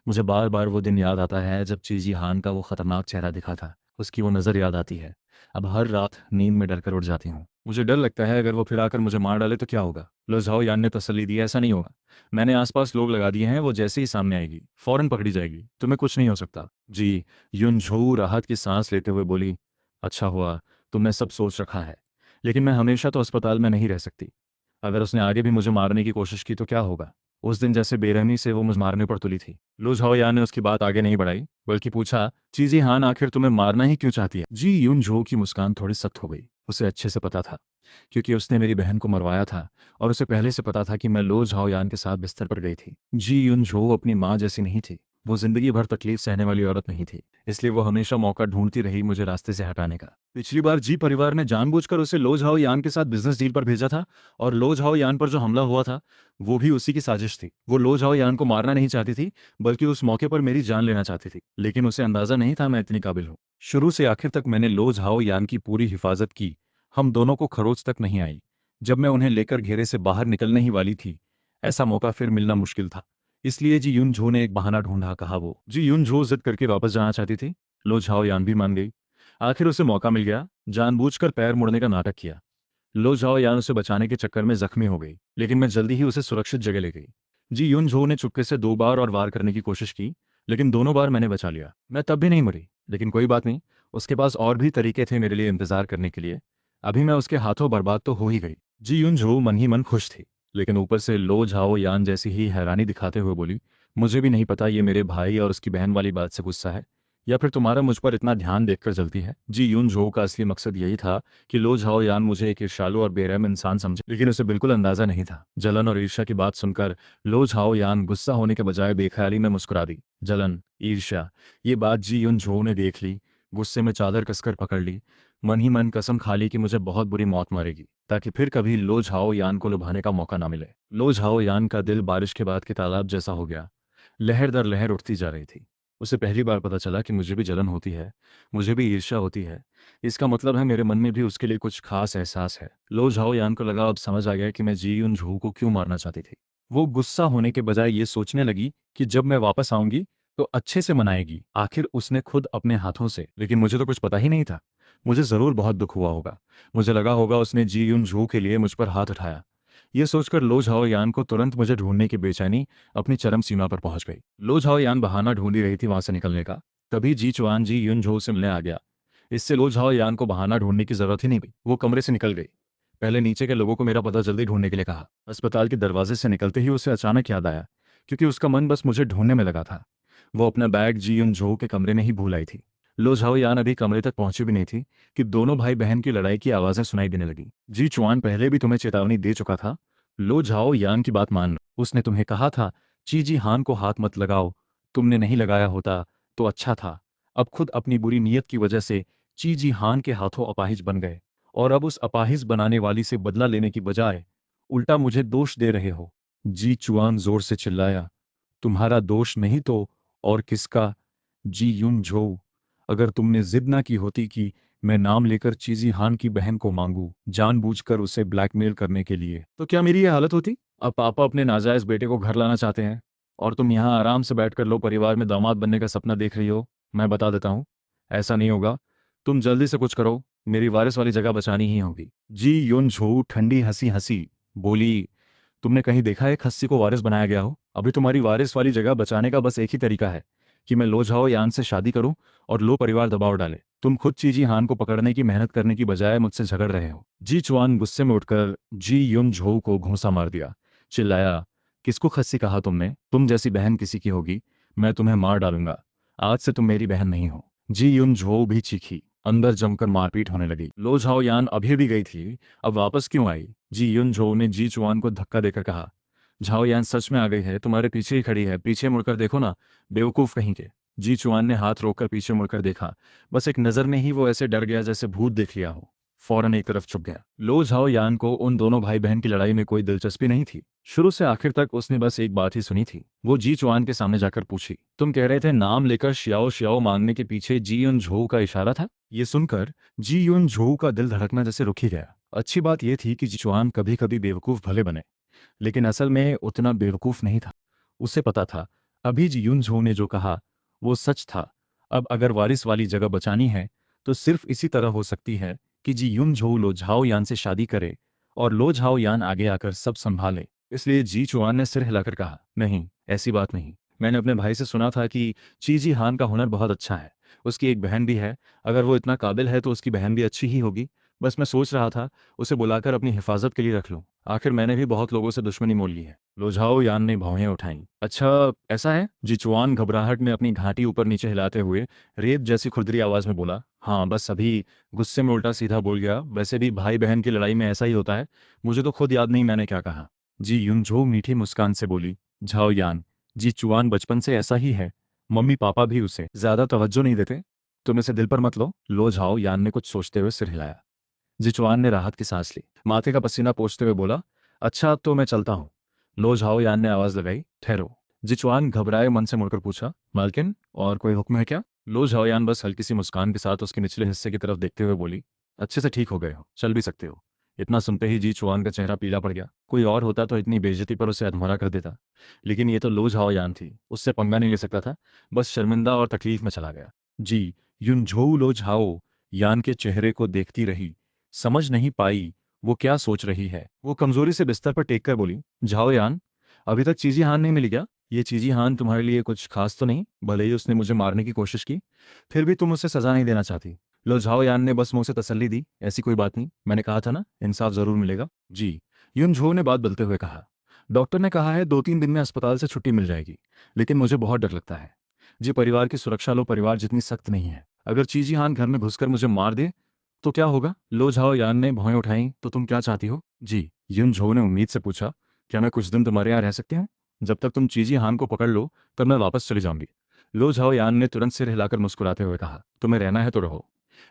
मुझे बार बार वो दिन याद आता है जब चीजी हान का वो खतरनाक चेहरा दिखा था। उसकी वो नज़र याद आती है। अब हर रात नींद में डर कर उठ जाती हूँ। मुझे डर लगता है अगर वो फिर आकर मुझे मार डाले तो क्या होगा। लो झाओ यान ने तसल्ली दी, ऐसा नहीं होगा। मैंने आसपास लोग लगा दिए हैं, वो जैसे ही सामने आएगी फौरन पकड़ी जाएगी, तुम्हें कुछ नहीं हो सकता। जी युन झो राहत की सांस लेते हुए बोली, अच्छा हुआ तुमने सब सोच रखा है, लेकिन मैं हमेशा तो अस्पताल में नहीं रह सकती। अगर उसने आगे भी मुझे मारने की कोशिश की तो क्या होगा? उस दिन जैसे बेरहमी से वो मुझे मारने पर तुली थी। लू झाओयान ने उसकी बात आगे नहीं बढ़ाई, बल्कि पूछा, चीजी हान आखिर तुम्हें मारना ही क्यों चाहती है? जी युन झो की मुस्कान थोड़ी सख्त हो गई। उसे अच्छे से पता था, क्योंकि उसने मेरी बहन को मरवाया था और उसे पहले से पता था कि मैं लो झाओयान के साथ बिस्तर पर गई थी। जी युन झो अपनी माँ जैसी नहीं थी, वो जिंदगी भर तकलीफ सहने वाली औरत नहीं थी, इसलिए वो हमेशा मौका ढूंढती रही मुझे रास्ते से हटाने का। पिछली बार जी परिवार ने जानबूझकर उसे लो झाओ यान के साथ बिजनेस डील पर भेजा था, और लो झाओ यान पर जो हमला हुआ था वो भी उसी की साजिश थी। वो लो झाओ यान को मारना नहीं चाहती थी, बल्कि उस मौके पर मेरी जान लेना चाहती थी, लेकिन उसे अंदाजा नहीं था मैं इतनी काबिल हूँ। शुरू से आखिर तक मैंने लो झाओ यान की पूरी हिफाजत की। हम दोनों को खरोच तक नहीं आई। जब मैं उन्हें लेकर घेरे से बाहर निकलने ही वाली थी, ऐसा मौका फिर मिलना मुश्किल था। इसलिए जी युन झो ने एक बहाना ढूंढा, कहा वो। जी युन झो जिद करके वापस जाना चाहती थी। लो झाओ यान भी मान गई। आखिर उसे मौका मिल गया। जानबूझकर पैर मुड़ने का नाटक किया। लो झाओ यान उसे बचाने के चक्कर में जख्मी हो गई, लेकिन मैं जल्दी ही उसे सुरक्षित जगह ले गई। जी युन झो ने चुपके से 2 बार और वार करने की कोशिश की, लेकिन दोनों बार मैंने बचा लिया। मैं तब भी नहीं मरी, लेकिन कोई बात नहीं, उसके पास और भी तरीके थे मेरे लिए इंतजार करने के लिए। अभी मैं उसके हाथों बर्बाद तो हो ही गई। जी युन झो मन ही मन खुश थी, लेकिन ऊपर से लो झाओ यान जैसी ही हैरानी दिखाते हुए बोली, मुझे भी नहीं पता ये मेरे भाई और उसकी बहन वाली बात से गुस्सा है, या फिर तुम्हारा मुझ पर इतना ध्यान देखकर जलती है। जी यून झो का असली मकसद यही था कि लो झाओ यान मुझे एक ईर्ष्यालु और बेरहम इंसान समझे, लेकिन उसे बिल्कुल अंदाजा नहीं था। जलन और ईर्ष्या की बात सुनकर लो झाओ यान गुस्सा होने के बजाय बेख्याली में मुस्कुरा दी। जलन, ईर्ष्या, ये बात जी यून झो ने देख ली। गुस्से में चादर कसकर पकड़ ली। मन ही मन कसम खा ली कि मुझे बहुत बुरी मौत मरेगी, ताकि फिर कभी लो झाओ यान को लुभाने का मौका ना मिले। लो झाओ यान का दिल बारिश के बाद के तालाब जैसा हो गया। लहर दर लहर उठती जा रही थी। उसे पहली बार पता चला कि मुझे भी जलन होती है, मुझे भी ईर्ष्या होती है। इसका मतलब है मेरे मन में भी उसके लिए कुछ खास एहसास है। लो झाओ यान को लगा अब समझ आ गया कि मैं जी उन झू को क्यों मारना चाहती थी। वो गुस्सा होने के बजाय ये सोचने लगी कि जब मैं वापस आऊंगी तो अच्छे से मनाएगी, आखिर उसने खुद अपने हाथों से। लेकिन मुझे तो कुछ पता ही नहीं था। मुझे जरूर बहुत दुख हुआ होगा। मुझे लगा होगा उसने जी यून झू के लिए मुझ पर हाथ उठाया। ये सोचकर लो झाओ यान को तुरंत मुझे ढूंढने की बेचैनी अपनी चरम सीमा पर पहुंच गई। लो झाओ यान बहाना ढूंढी रही थी वहां से निकलने का। तभी जी चुआन जी युन झो से मिलने आ गया। इससे लो झाओ यान को बहाना ढूंढने की जरूरत ही नहीं पड़ी। वो कमरे से निकल गई। पहले नीचे के लोगों को मेरा पता जल्दी ढूंढने के लिए कहा। अस्पताल के दरवाजे से निकलते ही उसे अचानक याद आया, क्योंकि उसका मन बस मुझे ढूंढने में लगा था। वो अपना बैग जी युन झो के कमरे में ही भूल आई थी। लो झाओ यान अभी कमरे तक पहुंची भी नहीं थी कि दोनों भाई बहन की लड़ाई की आवाजें सुनाई देने लगी। जी चुआन पहले भी तुम्हें चेतावनी दे चुका था। लो झाओ यान की बात मान लो। उसने तुम्हें कहा था ची जी हान को हाथ मत लगाओ। तुमने नहीं लगाया होता तो अच्छा था। अब खुद अपनी बुरी नीयत की वजह से ची जी हान के हाथों अपाहिज बन गए, और अब उस अपाहिज बनाने वाली से बदला लेने की बजाय उल्टा मुझे दोष दे रहे हो। जी चुआन जोर से चिल्लाया, तुम्हारा दोष नहीं तो और किसका? जी युन झो, अगर तुमने जिद ना की होती कि मैं नाम लेकर चीजी हान की बहन को मांगू, जानबूझकर उसे ब्लैकमेल करने के लिए, तो क्या मेरी ये हालत होती? अब पापा अपने नाजायज बेटे को घर लाना चाहते हैं, और तुम यहाँ आराम से बैठकर लो परिवार में दामाद बनने का सपना देख रही हो। मैं बता देता हूँ, ऐसा नहीं होगा। तुम जल्दी से कुछ करो, मेरी वारिस वाली जगह बचानी ही होगी। जी युन झो ठंडी हंसी हंसी बोली, तुमने कहीं देखा है खस्सी को वारिस बनाया गया हो? अभी तुम्हारी वारिस वाली जगह बचाने का बस एक ही तरीका है कि मैं लो झाओ यान से शादी करूं और लो परिवार दबाव डाले। तुम खुद चीजी हान को पकड़ने की मेहनत करने की बजाय मुझसे झगड़ रहे हो। जी चुआन गुस्से में उठकर जी युन झो को घूंसा मार दिया। चिल्लाया, किसको खस्सी कहा तुमने? तुम जैसी बहन किसी की होगी, मैं तुम्हें मार डालूंगा। आज से तुम मेरी बहन नहीं हो। जी युन झो भी चीखी। अंदर जमकर मारपीट होने लगी। लो झाओ यान अभी भी गई थी, अब वापस क्यों आई? जी युन झो ने जी चुआन को धक्का देकर कहा, झाओ यान सच में आ गई है, तुम्हारे पीछे ही खड़ी है, पीछे मुड़कर देखो ना, बेवकूफ कहीं के। जी चुआन ने हाथ रोककर पीछे मुड़कर देखा। बस एक नजर में ही वो ऐसे डर गया जैसे भूत देख लिया हो। फौरन एक तरफ छुप गया। लो झाओ यान को उन दोनों भाई बहन की लड़ाई में कोई दिलचस्पी नहीं थी। शुरू से आखिर तक उसने बस एक बात ही सुनी थी। वो जी चुआन के सामने जाकर पूछी, तुम कह रहे थे नाम लेकर श्याओ श्याओ मांगने के पीछे जी युन झो का इशारा था? ये सुनकर जी युन झो का दिल धड़कना जैसे रुक ही गया। अच्छी बात यह थी कि जी चुआन कभी कभी बेवकूफ भले बने, लेकिन असल में उतना बेवकूफ नहीं था। उसे पता था अभी जी युन झो ने जो कहा वो सच था। अब अगर वारिस वाली जगह बचानी है तो सिर्फ इसी तरह हो सकती है कि जी युन झो लो झाओ यान से शादी करे और लो झाओ यान आगे आकर सब संभाले। इसलिए जी चुआन ने सिर हिलाकर कहा, नहीं, ऐसी बात नहीं। मैंने अपने भाई से सुना था कि चीजी हान का हुनर बहुत अच्छा है। उसकी एक बहन भी है। अगर वो इतना काबिल है तो उसकी बहन भी अच्छी ही होगी। बस मैं सोच रहा था उसे बुलाकर अपनी हिफाजत के लिए रख लूं। आखिर मैंने भी बहुत लोगों से दुश्मनी मोल ली है। लोझाओ यान ने भौहें उठाईं। अच्छा, ऐसा है? जिचुआन घबराहट में अपनी घाटी ऊपर नीचे हिलाते हुए रेत जैसी खुरदरी आवाज में बोला। हाँ, बस अभी गुस्से में उल्टा सीधा बोल गया। वैसे भी भाई बहन की लड़ाई में ऐसा ही होता है। मुझे तो खुद याद नहीं मैंने क्या कहा। जी युनझो मीठी मुस्कान से बोली, झाओ यान, जी चुआन बचपन से ऐसा ही है। मम्मी पापा भी उसे ज्यादा तवज्जो नहीं देते। तुम इसे दिल पर मत लो। लो झाओ यान ने कुछ सोचते हुए सिर हिलाया। जिचुआन ने राहत की सांस ली, माथे का पसीना पोंछते हुए बोला, अच्छा तो मैं चलता हूँ। लो झाओ यान ने आवाज लगाई, ठहरो। जिचुआन घबराए मन से मुड़कर पूछा, मालकिन और कोई हुक्म है क्या? लो झाओ यान बस हल्की सी मुस्कान के साथ उसके निचले हिस्से की तरफ देखते हुए बोली, अच्छे से ठीक हो गए हो, चल भी सकते हो। इतना सुनते ही जी चुआन का चेहरा पीला पड़ गया। कोई और होता तो इतनी बेइज्जती पर उसे अधमरा कर देता, लेकिन ये तो लो झाओ यान थी, उससे पंगा नहीं ले सकता था। बस शर्मिंदा और तकलीफ में चला गया। जी युन झोऊ लो झाओ यान के चेहरे को देखती रही, समझ नहीं पाई वो क्या सोच रही है। वो कमजोरी से बिस्तर पर टेक कर बोली, झाओ यान, अभी तक चीजी हान नहीं मिली क्या? ये चीजी हान तुम्हारे लिए कुछ खास तो नहीं? भले ही उसने मुझे मारने की कोशिश की, फिर भी तुम उसे सजा नहीं देना चाहती। लो झाओ यान ने बस मुंह से तसल्ली दी, ऐसी कोई बात नहीं, मैंने कहा था ना इंसाफ जरूर मिलेगा। जी युन झो ने बात बदलते हुए कहा, डॉक्टर ने कहा है 2-3 दिन में अस्पताल से छुट्टी मिल जाएगी, लेकिन मुझे बहुत डर लगता है। जी परिवार की सुरक्षा लो परिवार जितनी सख्त नहीं है। अगर चीजी हान घर में घुसकर मुझे मार दे तो क्या होगा? लो झाओ यान ने भौएं उठाई, तो तुम क्या चाहती हो? जी युन झो ने उम्मीद से पूछा, क्या मैं कुछ दिन तुम्हारे यहाँ रह सकते हैं? जब तक तुम चीजी हान को पकड़ लो तब मैं वापस चली जाऊंगी। लो झाओ यान ने तुरंत सिर हिलाकर मुस्कुराते हुए कहा, तुम्हें रहना है तो रहो।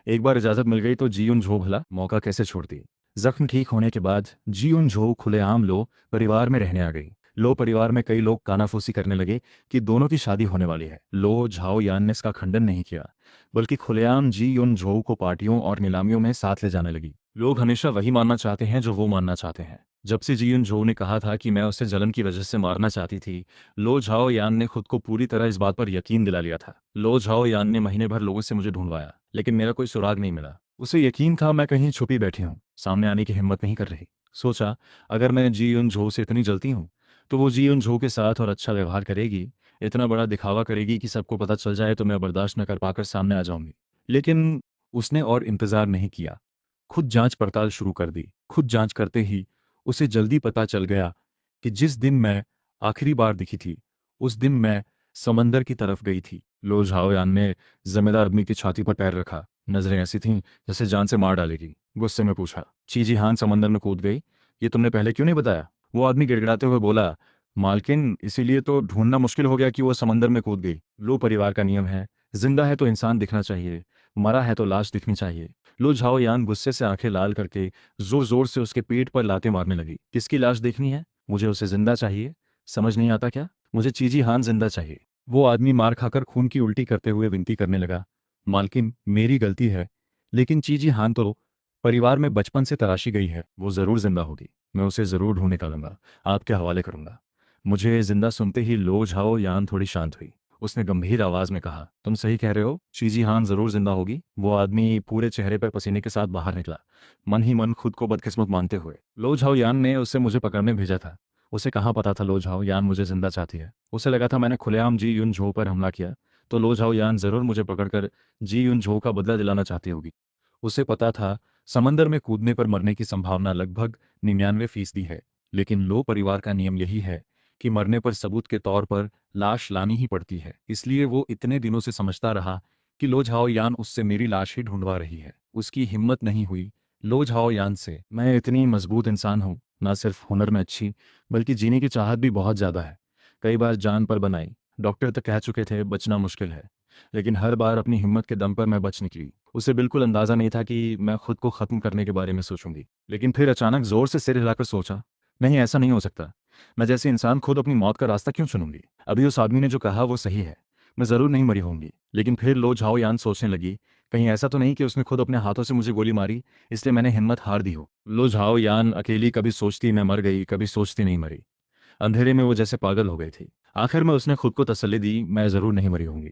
एक बार इजाजत मिल गई तो जीउन झो भला मौका कैसे छोड़ती। जख्म ठीक होने के बाद जीउन झो खुलेआम लो परिवार में रहने आ गई। लो परिवार में कई लोग कानाफूसी करने लगे कि दोनों की शादी होने वाली है। लो झाओ यान ने इसका खंडन नहीं किया, बल्कि खुलेआम जी युन झो को पार्टियों और नीलामियों में साथ ले जाने लगी। लोग हमेशा वही मानना चाहते हैं जो वो मानना चाहते हैं। जब से जी युन झो ने कहा था कि मैं उसे जलन की वजह से मारना चाहती थी, लो झाओ यान ने खुद को पूरी तरह इस बात पर यकीन दिला लिया था। लो झाओ यान ने महीने भर लोगों से मुझे ढूंढवाया, लेकिन मेरा कोई सुराग नहीं मिला। उसे यकीन था मैं कहीं छुपी बैठी हूँ, सामने आने की हिम्मत नहीं कर रही। सोचा, अगर मैं जी युन झो से इतनी जलती हूँ तो वो जी युन झो के साथ और अच्छा व्यवहार करेगी, इतना बड़ा दिखावा करेगी कि सबको पता चल जाए तो मैं बर्दाश्त न कर पाकर सामने आ जाऊंगी। लेकिन उसने और इंतजार नहीं किया, खुद जांच पड़ताल शुरू कर दी। खुद जांच करते ही उसे जल्दी पता चल गया कि जिस दिन मैं आखिरी बार दिखी थी उस दिन मैं समंदर की तरफ गई थी। लो झाओयान ने जमींदार आदमी की छाती पर पैर रखा, नजरें ऐसी थीं जैसे जान से मार डालेगी। गुस्से में पूछा, चीजी हान समंदर में कूद गई, ये तुमने पहले क्यों नहीं बताया? वो आदमी गिड़गिड़ाते हुए बोला, मालकिन इसीलिए तो ढूंढना मुश्किल हो गया कि वो समंदर में कूद गई। लो परिवार का नियम है, जिंदा है तो इंसान दिखना चाहिए, मरा है तो लाश दिखनी चाहिए। लो झाओयान गुस्से से आंखें लाल करके जोर जोर से उसके पेट पर लाते मारने लगी। किसकी लाश देखनी है? मुझे उसे जिंदा चाहिए। समझ नहीं आता क्या? मुझे चीजी हान जिंदा चाहिए। वो आदमी मार खाकर खून की उल्टी करते हुए विनती करने लगा, मालकिन मेरी गलती है, लेकिन चीजी हान तो परिवार में बचपन से तराशी गई है, वो जरूर जिंदा होगी। मैं उसे जरूर ढूंढ निकालूंगा, आपके हवाले करूंगा। मुझे जिंदा सुनते ही लो झाओ यान थोड़ी शांत हुई। उसने गंभीर आवाज में कहा, तुम सही कह रहे हो, चीजी हान जरूर जिंदा होगी। वो आदमी पूरे चेहरे पर पसीने के साथ बाहर निकला, मन ही मन खुद को बदकिस्मत मानते हुए। लो झाओ यान ने उसे मुझे पकड़ने भेजा था। उसे कहाँ पता था लो झाओ यान मुझे जिंदा चाहती है। उसे लगा था मैंने खुलेआम जी युन झो पर हमला किया तो लो झाओ यान जरूर मुझे पकड़कर जी युन झो का बदला दिलाना चाहती होगी। उसे पता था समंदर में कूदने पर मरने की संभावना लगभग 99% है, लेकिन लो परिवार का नियम यही है कि मरने पर सबूत के तौर पर लाश लानी ही पड़ती है। इसलिए वो इतने दिनों से समझता रहा कि लो झाओ यान उससे मेरी लाश ही ढूंढवा रही है। उसकी हिम्मत नहीं हुई लो झाओ यान से। मैं इतनी मजबूत इंसान हूँ, ना सिर्फ हुनर में अच्छी, बल्कि जीने की चाहत भी बहुत ज़्यादा है। कई बार जान पर बनाई, डॉक्टर तक कह चुके थे बचना मुश्किल है, लेकिन हर बार अपनी हिम्मत के दम पर मैं बच निकली। उसे बिल्कुल अंदाजा नहीं था कि मैं खुद को खत्म करने के बारे में सोचूंगी। लेकिन फिर अचानक जोर से सिर हिलाकर सोचा, नहीं ऐसा नहीं हो सकता। मैं जैसे इंसान खुद अपनी मौत का रास्ता क्यों चुनूंगी? अभी उस आदमी ने जो कहा वो सही है, मैं जरूर नहीं मरी होंगी। लेकिन फिर लो झाओ यान सोचने लगी, कहीं ऐसा तो नहीं कि उसने खुद अपने हाथों से मुझे गोली मारी, इसलिए मैंने हिम्मत हार दी हो। लो झाओ यान अकेली कभी सोचती मैं मर गई, कभी सोचती नहीं मरी। अंधेरे में वो जैसे पागल हो गई थी। आखिर में उसने खुद को तसल्ली दी, मैं जरूर नहीं मरी होंगी।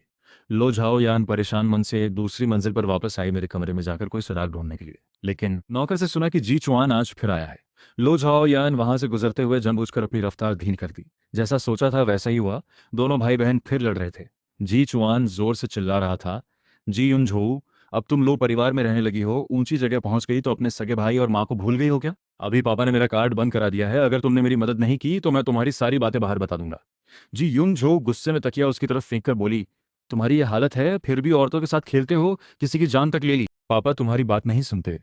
लो झाओ यान परेशान मन से दूसरी मंजिल पर वापस आई, मेरे कमरे में जाकर कोई सुराग ढूंढने के लिए। लेकिन नौकर से सुना कि जी चुआन आज फिर आया है। लो झाओ यान वहां से गुजरते हुए जानबूझकर अपनी रफ्तार धीमी कर दी। जैसा सोचा था वैसा ही हुआ, दोनों भाई बहन फिर लड़ रहे थे। जी चुआन जोर से चिल्ला रहा था, जी युन झोऊ, अब तुम लो परिवार में रहने लगी हो, ऊंची जगह पहुंच गई तो अपने सगे भाई और माँ को भूल गई हो क्या? अभी पापा ने मेरा कार्ड बंद करा दिया है, अगर तुमने मेरी मदद नहीं की तो मैं तुम्हारी सारी बातें बाहर बता दूंगा। जी युन झो गुस्से में तकिया उसकी तरफ फेंक कर बोली, तुम्हारी ये हालत है फिर भी औरतों के साथ खेलते हो, किसी की जान तक ले ली। पापा तुम्हारी बात नहीं सुनते,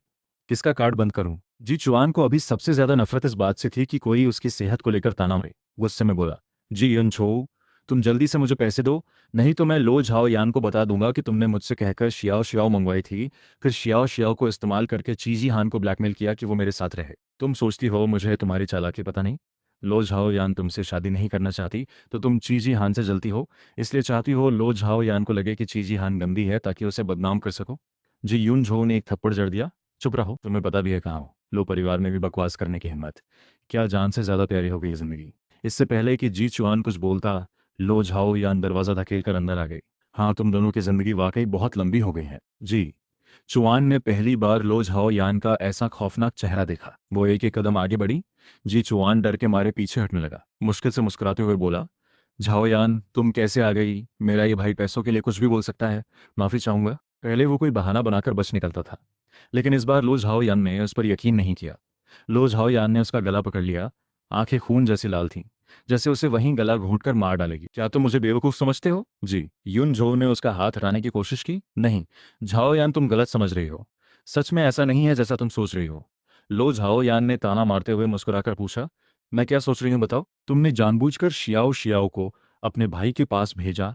किसका कार्ड बंद करूं? जी चुआन को अभी सबसे ज्यादा नफरत इस बात से थी कि कोई उसकी सेहत को लेकर ताना मारे। गुस्से में बोला, जी युन झो, तुम जल्दी से मुझे पैसे दो, नहीं तो मैं लो झाओ यान को बता दूंगा कि तुमने मुझसे कहकर शियाओ शियाओ मंगवाई थी, फिर शियाओ शियाओ को इस्तेमाल करके चीजी हान को ब्लैकमेल किया कि वो मेरे साथ रहे। तुम सोचती हो मुझे तुम्हारी चालाकी पता नहीं? लो झाओ यान तुमसे शादी नहीं करना चाहती तो तुम चीजी हान से जलती हो, इसलिए चाहती हो लो झाओ यान को लगे कि चीजी हान गंदी है ताकि उसे बदनाम कर सको। जी यून झो ने एक थप्पड़ जड़ दिया। चुप रहो, तुम्हें पता भी है कहाँ हो। लो परिवार में भी बकवास करने की हिम्मत। क्या जान से ज्यादा प्यारी हो गई ये जिंदगी। इससे पहले कि जी चुआन कुछ बोलता, लो झाओ यान दरवाजा धकेल कर अंदर आ गई। हाँ, तुम दोनों की जिंदगी वाकई बहुत लंबी हो गई है। जी चुआन ने पहली बार लो झाओ यान का ऐसा खौफनाक चेहरा देखा। वो एक एक कदम आगे बढ़ी। जी चुआन डर के मारे पीछे हटने लगा। मुश्किल से मुस्कुराते हुए बोला, झाओ यान तुम कैसे आ गई? मेरा ये भाई पैसों के लिए कुछ भी बोल सकता है, माफी चाहूंगा। पहले वो कोई बहाना बनाकर बच निकलता था, लेकिन इस बार लो झाओ यान ने उस पर यकीन नहीं किया। लो झाओ यान ने उसका गला पकड़ लिया। आंखें खून जैसी लाल थीं, जैसे उसे वहीं गला घोंटकर मार डालेगी। क्या तुम मुझे बेवकूफ समझते हो? जी युन झो ने उसका हाथ हटाने की कोशिश की। नहीं झाओ यान, तुम गलत समझ रही हो। सच में ऐसा नहीं है जैसा तुम सोच रही हो। लो झाओ यान ने ताना मारते हुए मुस्कुराकर पूछा, मैं क्या सोच रही हूँ बताओ? तुमने जानबूझकर शियाओ शियाओ को अपने भाई के पास भेजा,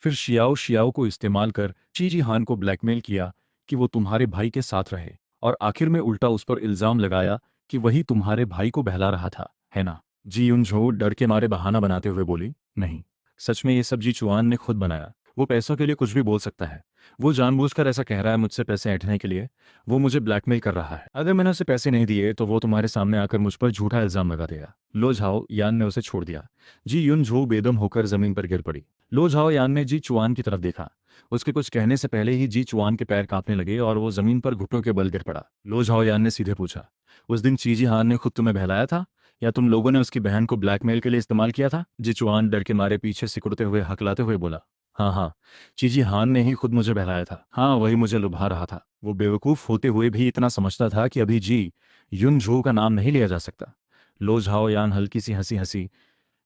फिर शियाओ शियाओ को इस्तेमाल कर चीजी हान को ब्लैकमेल किया कि वो तुम्हारे भाई के साथ रहे, और आखिर में उल्टा उस पर इल्जाम लगाया कि वही तुम्हारे भाई को बहला रहा था, है ना? जी युन झो डर के मारे बहाना बनाते हुए बोली, नहीं, सच में ये सब जी चुआन ने खुद बनाया। वो पैसों के लिए कुछ भी बोल सकता है। वो जानबूझकर ऐसा कह रहा है मुझसे पैसे ऐंठने के लिए। वो मुझे ब्लैकमेल कर रहा है। अगर मैंने उसे पैसे नहीं दिए तो वो तुम्हारे सामने आकर मुझ पर झूठा इल्जाम लगा देगा। लो झाओ यान ने उसे छोड़ दिया। जी युन झो बेदम होकर जमीन पर गिर पड़ी। लो झाओ यान ने जी चुआन की तरफ देखा। उसके कुछ कहने से पहले ही जी चुआन के पैर कांपने लगे और वो जमीन पर घुटनों के बल गिर पड़ा। लो झाओ यान ने सीधे पूछा, उस दिन चीजी हान ने खुद तुम्हें बहलाया था, या तुम लोगों ने उसकी बहन को ब्लैकमेल के लिए इस्तेमाल किया था? जी चुआन डर के मारे पीछे सिकुड़ते हुए हकलाते हुए बोला, हाँ हाँ, चीजी हान ने ही खुद मुझे बहलाया था। हाँ, वही मुझे लुभा रहा था। वो बेवकूफ होते हुए भी इतना समझता था कि अभी जी युन झो का नाम नहीं लिया जा सकता। लो झाओ यान हल्की सी हंसी हंसी।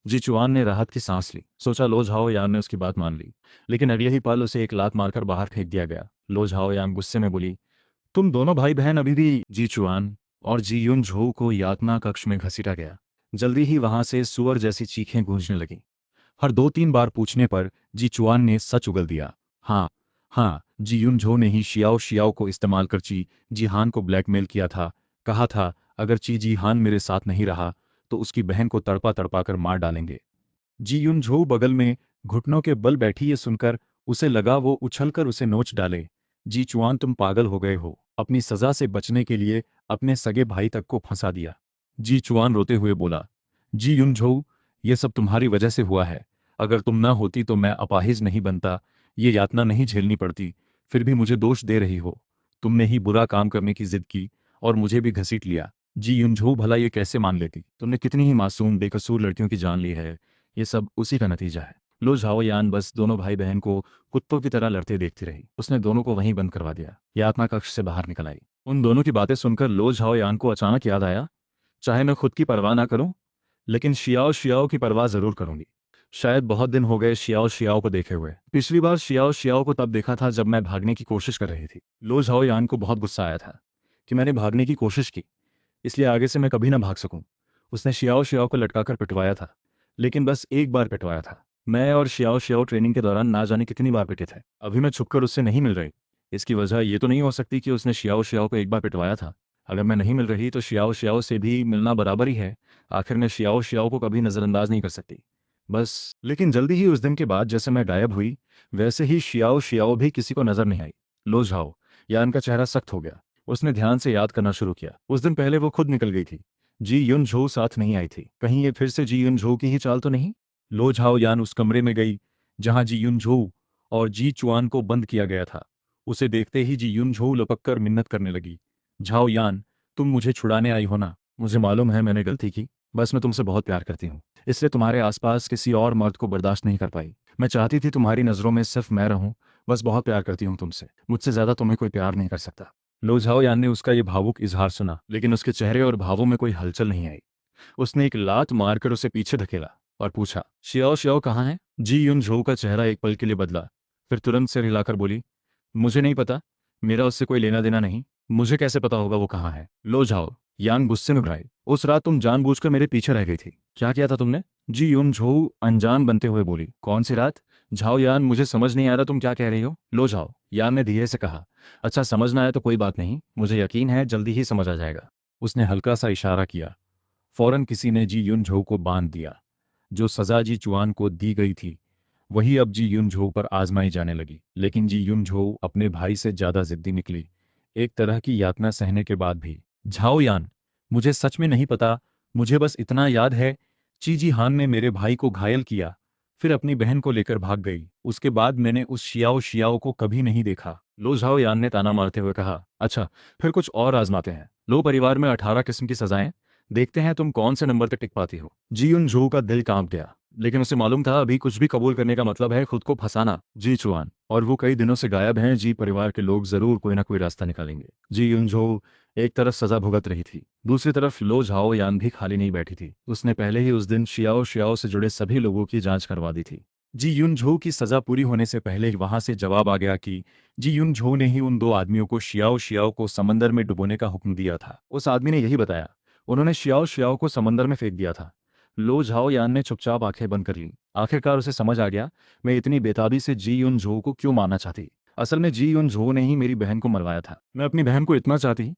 जी चुआन ने राहत की सांस ली। सोचा लो झाओ यान ने उसकी बात मान ली, लेकिन अगले ही पल उसे एक लात मारकर बाहर फेंक दिया गया। लो झाओ यान गुस्से में बोली, तुम दोनों भाई बहन अभी भी? जी चुआन और जी युन झो को यातना कक्ष में घसीटा गया। जल्दी ही वहां से सुअर जैसी चीखें गूंजने लगीं। हर 2-3 बार पूछने पर जी चुआन ने सच उगल दिया। हाँ हाँ, जी युन झो ने ही शियाओ शियाओ को इस्तेमाल कर ची जी हान को ब्लैकमेल किया था। कहा था अगर ची जी हान मेरे साथ नहीं रहा तो उसकी बहन को तड़पा तड़पा कर मार डालेंगे। जी युन झो बगल में घुटनों के बल बैठी ये सुनकर उसे लगा वो उछलकर उसे नोच डाले। जी चुआन, तुम पागल हो गए हो। अपनी सजा से बचने के लिए अपने सगे भाई तक को फंसा दिया। जी चुआन रोते हुए बोला, जी युन झो, ये सब तुम्हारी वजह से हुआ है। अगर तुम ना होती तो मैं अपाहिज नहीं बनता, ये यातना नहीं झेलनी पड़ती। फिर भी मुझे दोष दे रही हो। तुमने ही बुरा काम करने की जिद की और मुझे भी घसीट लिया। जी युनझो, भला ये कैसे मान लेती? तुमने कितनी ही मासूम बेकसूर लड़कियों की जान ली है। ये सब उसी का नतीजा है। लो झाओ यान बस दोनों भाई बहन को कुत्तों की तरह लड़ते देखती रही। उसने दोनों को वहीं बंद करवा दिया। यातना कक्ष से बाहर निकल आई। उन दोनों की बातें सुनकर लो झाओ यान को अचानक याद आया, चाहे मैं खुद की परवाह ना करूं, लेकिन शियाओ शियाओ की परवाह जरूर करूंगी। शायद बहुत दिन हो गए शियाओ शियाओ को देखे हुए। पिछली बार शियाओ शियाओ को तब देखा था जब मैं भागने की कोशिश कर रही थी। लो झाओ यान को बहुत गुस्सा आया था कि मैंने भागने की कोशिश की, इसलिए आगे से मैं कभी ना भाग सकूं। उसने शियाओ शियाओ को लटकाकर पिटवाया था, लेकिन बस एक बार पिटवाया था। मैं और शियाओ शियाओ ट्रेनिंग के दौरान ना जाने कितनी बार पिटे थे। अभी मैं छुपकर उससे नहीं मिल रही। इसकी वजह ये तो नहीं हो सकती कि उसने शियाओ शियाओ को एक बार पिटवाया था। अगर मैं नहीं मिल रही तो शियाओ शियाओ से भी मिलना बराबर ही है। आखिर मैं शियाओ शियाओ को कभी नज़रअंदाज नहीं कर सकती। बस। लेकिन जल्दी ही उस दिन के बाद जैसे मैं गायब हुई, वैसे ही शियाओ शियाओ भी किसी को नजर नहीं आई। लो झाओ यान का चेहरा सख्त हो गया। उसने ध्यान से याद करना शुरू किया। उस दिन पहले वो खुद निकल गई थी। जी युन झो साथ नहीं आई थी। कहीं ये फिर से जी युन झो की ही चाल तो नहीं? लो झाओ यान उस कमरे में गई जहां जी युन झो और जी चुआन को बंद किया गया था। उसे देखते ही जी युन झो लपक कर मिन्नत करने लगी, झाओ यान, तुम मुझे छुड़ाने आई हो ना? मुझे मालूम है मैंने गलती की। बस मैं तुमसे बहुत प्यार करती हूँ, इसलिए तुम्हारे आसपास किसी और मर्द को बर्दाश्त नहीं कर पाई। मैं चाहती थी तुम्हारी नज़रों में सिर्फ मैं रहूं। बस बहुत प्यार करती हूँ तुमसे। मुझसे ज़्यादा तुम्हें कोई प्यार नहीं कर सकता। लो झाओ यान ने उसका ये भावुक इजहार सुना, लेकिन उसके चेहरे और भावों में कोई हलचल नहीं आई। उसने एक लात मारकर उसे पीछे धकेला और पूछा, शियाओ शियाओ कहाँ है? जी युन झो का चेहरा एक पल के लिए बदला, फिर तुरंत सिर हिलाकर बोली, मुझे नहीं पता। मेरा उससे कोई लेना देना नहीं। मुझे कैसे पता होगा वो कहाँ है? लो झाओ यान गुस्से में भराई, उस रात तुम जानबूझकर मेरे पीछे रह गई थी। क्या किया था तुमने? जी यून झो अनजान बनते हुए बोली, कौन सी रात? झाओ यान, मुझे समझ नहीं आ रहा तुम क्या कह रही हो। लो झाओ यान ने धीरे से कहा, अच्छा समझ ना आया तो कोई बात नहीं, मुझे यकीन है जल्दी ही समझ आ जाएगा। उसने हल्का सा इशारा किया। फौरन किसी ने जी यून झो को बांध दिया। जो सजा जी चुआन को दी गई थी वही अब जी यून झो पर आजमाई जाने लगी। लेकिन जी यून झो अपने भाई से ज्यादा जिद्दी निकली, एक तरह की यातना सहने के बाद भी। झाओ यान, मुझे सच में नहीं पता, मुझे बस इतना याद है, चीजी हान ने मेरे भाई को घायल किया, फिर अपनी बहन को लेकर भाग गई। उसके बाद मैंने उस शियाओ शियाओ को कभी नहीं देखा। लो झाओ यान ने ताना मारते हुए कहा, अच्छा फिर कुछ और आजमाते हैं। लो परिवार में 18 किस्म की सजाएं, देखते हैं तुम कौन से नंबर तक टिक पाती हो। जी यून झो का दिल कांप गया, लेकिन उसे मालूम था अभी कुछ भी कबूल करने का मतलब है खुद को फंसाना। जी चुआन, और वो कई दिनों से गायब हैं, जी परिवार के लोग जरूर कोई ना कोई रास्ता निकालेंगे। जी यून झो एक तरफ सजा भुगत रही थी, दूसरी तरफ लो झाओ यान भी खाली नहीं बैठी थी। उसने पहले ही उस दिन शियाओ शियाओ से जुड़े सभी लोगों की जांच करवा दी थी। जी यून झो की सजा पूरी होने से पहले ही वहां से जवाब आ गया कि जी यून झो ने ही उन दो आदमियों को शियाओ शियाओ को समंदर में डुबोने का हुक्म दिया था। उस आदमी ने यही बताया, उन्होंने शियाओ शियाओ को समंदर में फेंक दिया था। लो झाओ यान ने चुपचाप आंखें बंद कर ली। आखिरकार उसे समझ आ गया, मैं इतनी बेताबी से जी यून झो को क्यों मारना चाहती। असल में जी यून झो ने ही मेरी बहन को मरवाया था। मैं अपनी बहन को इतना चाहती,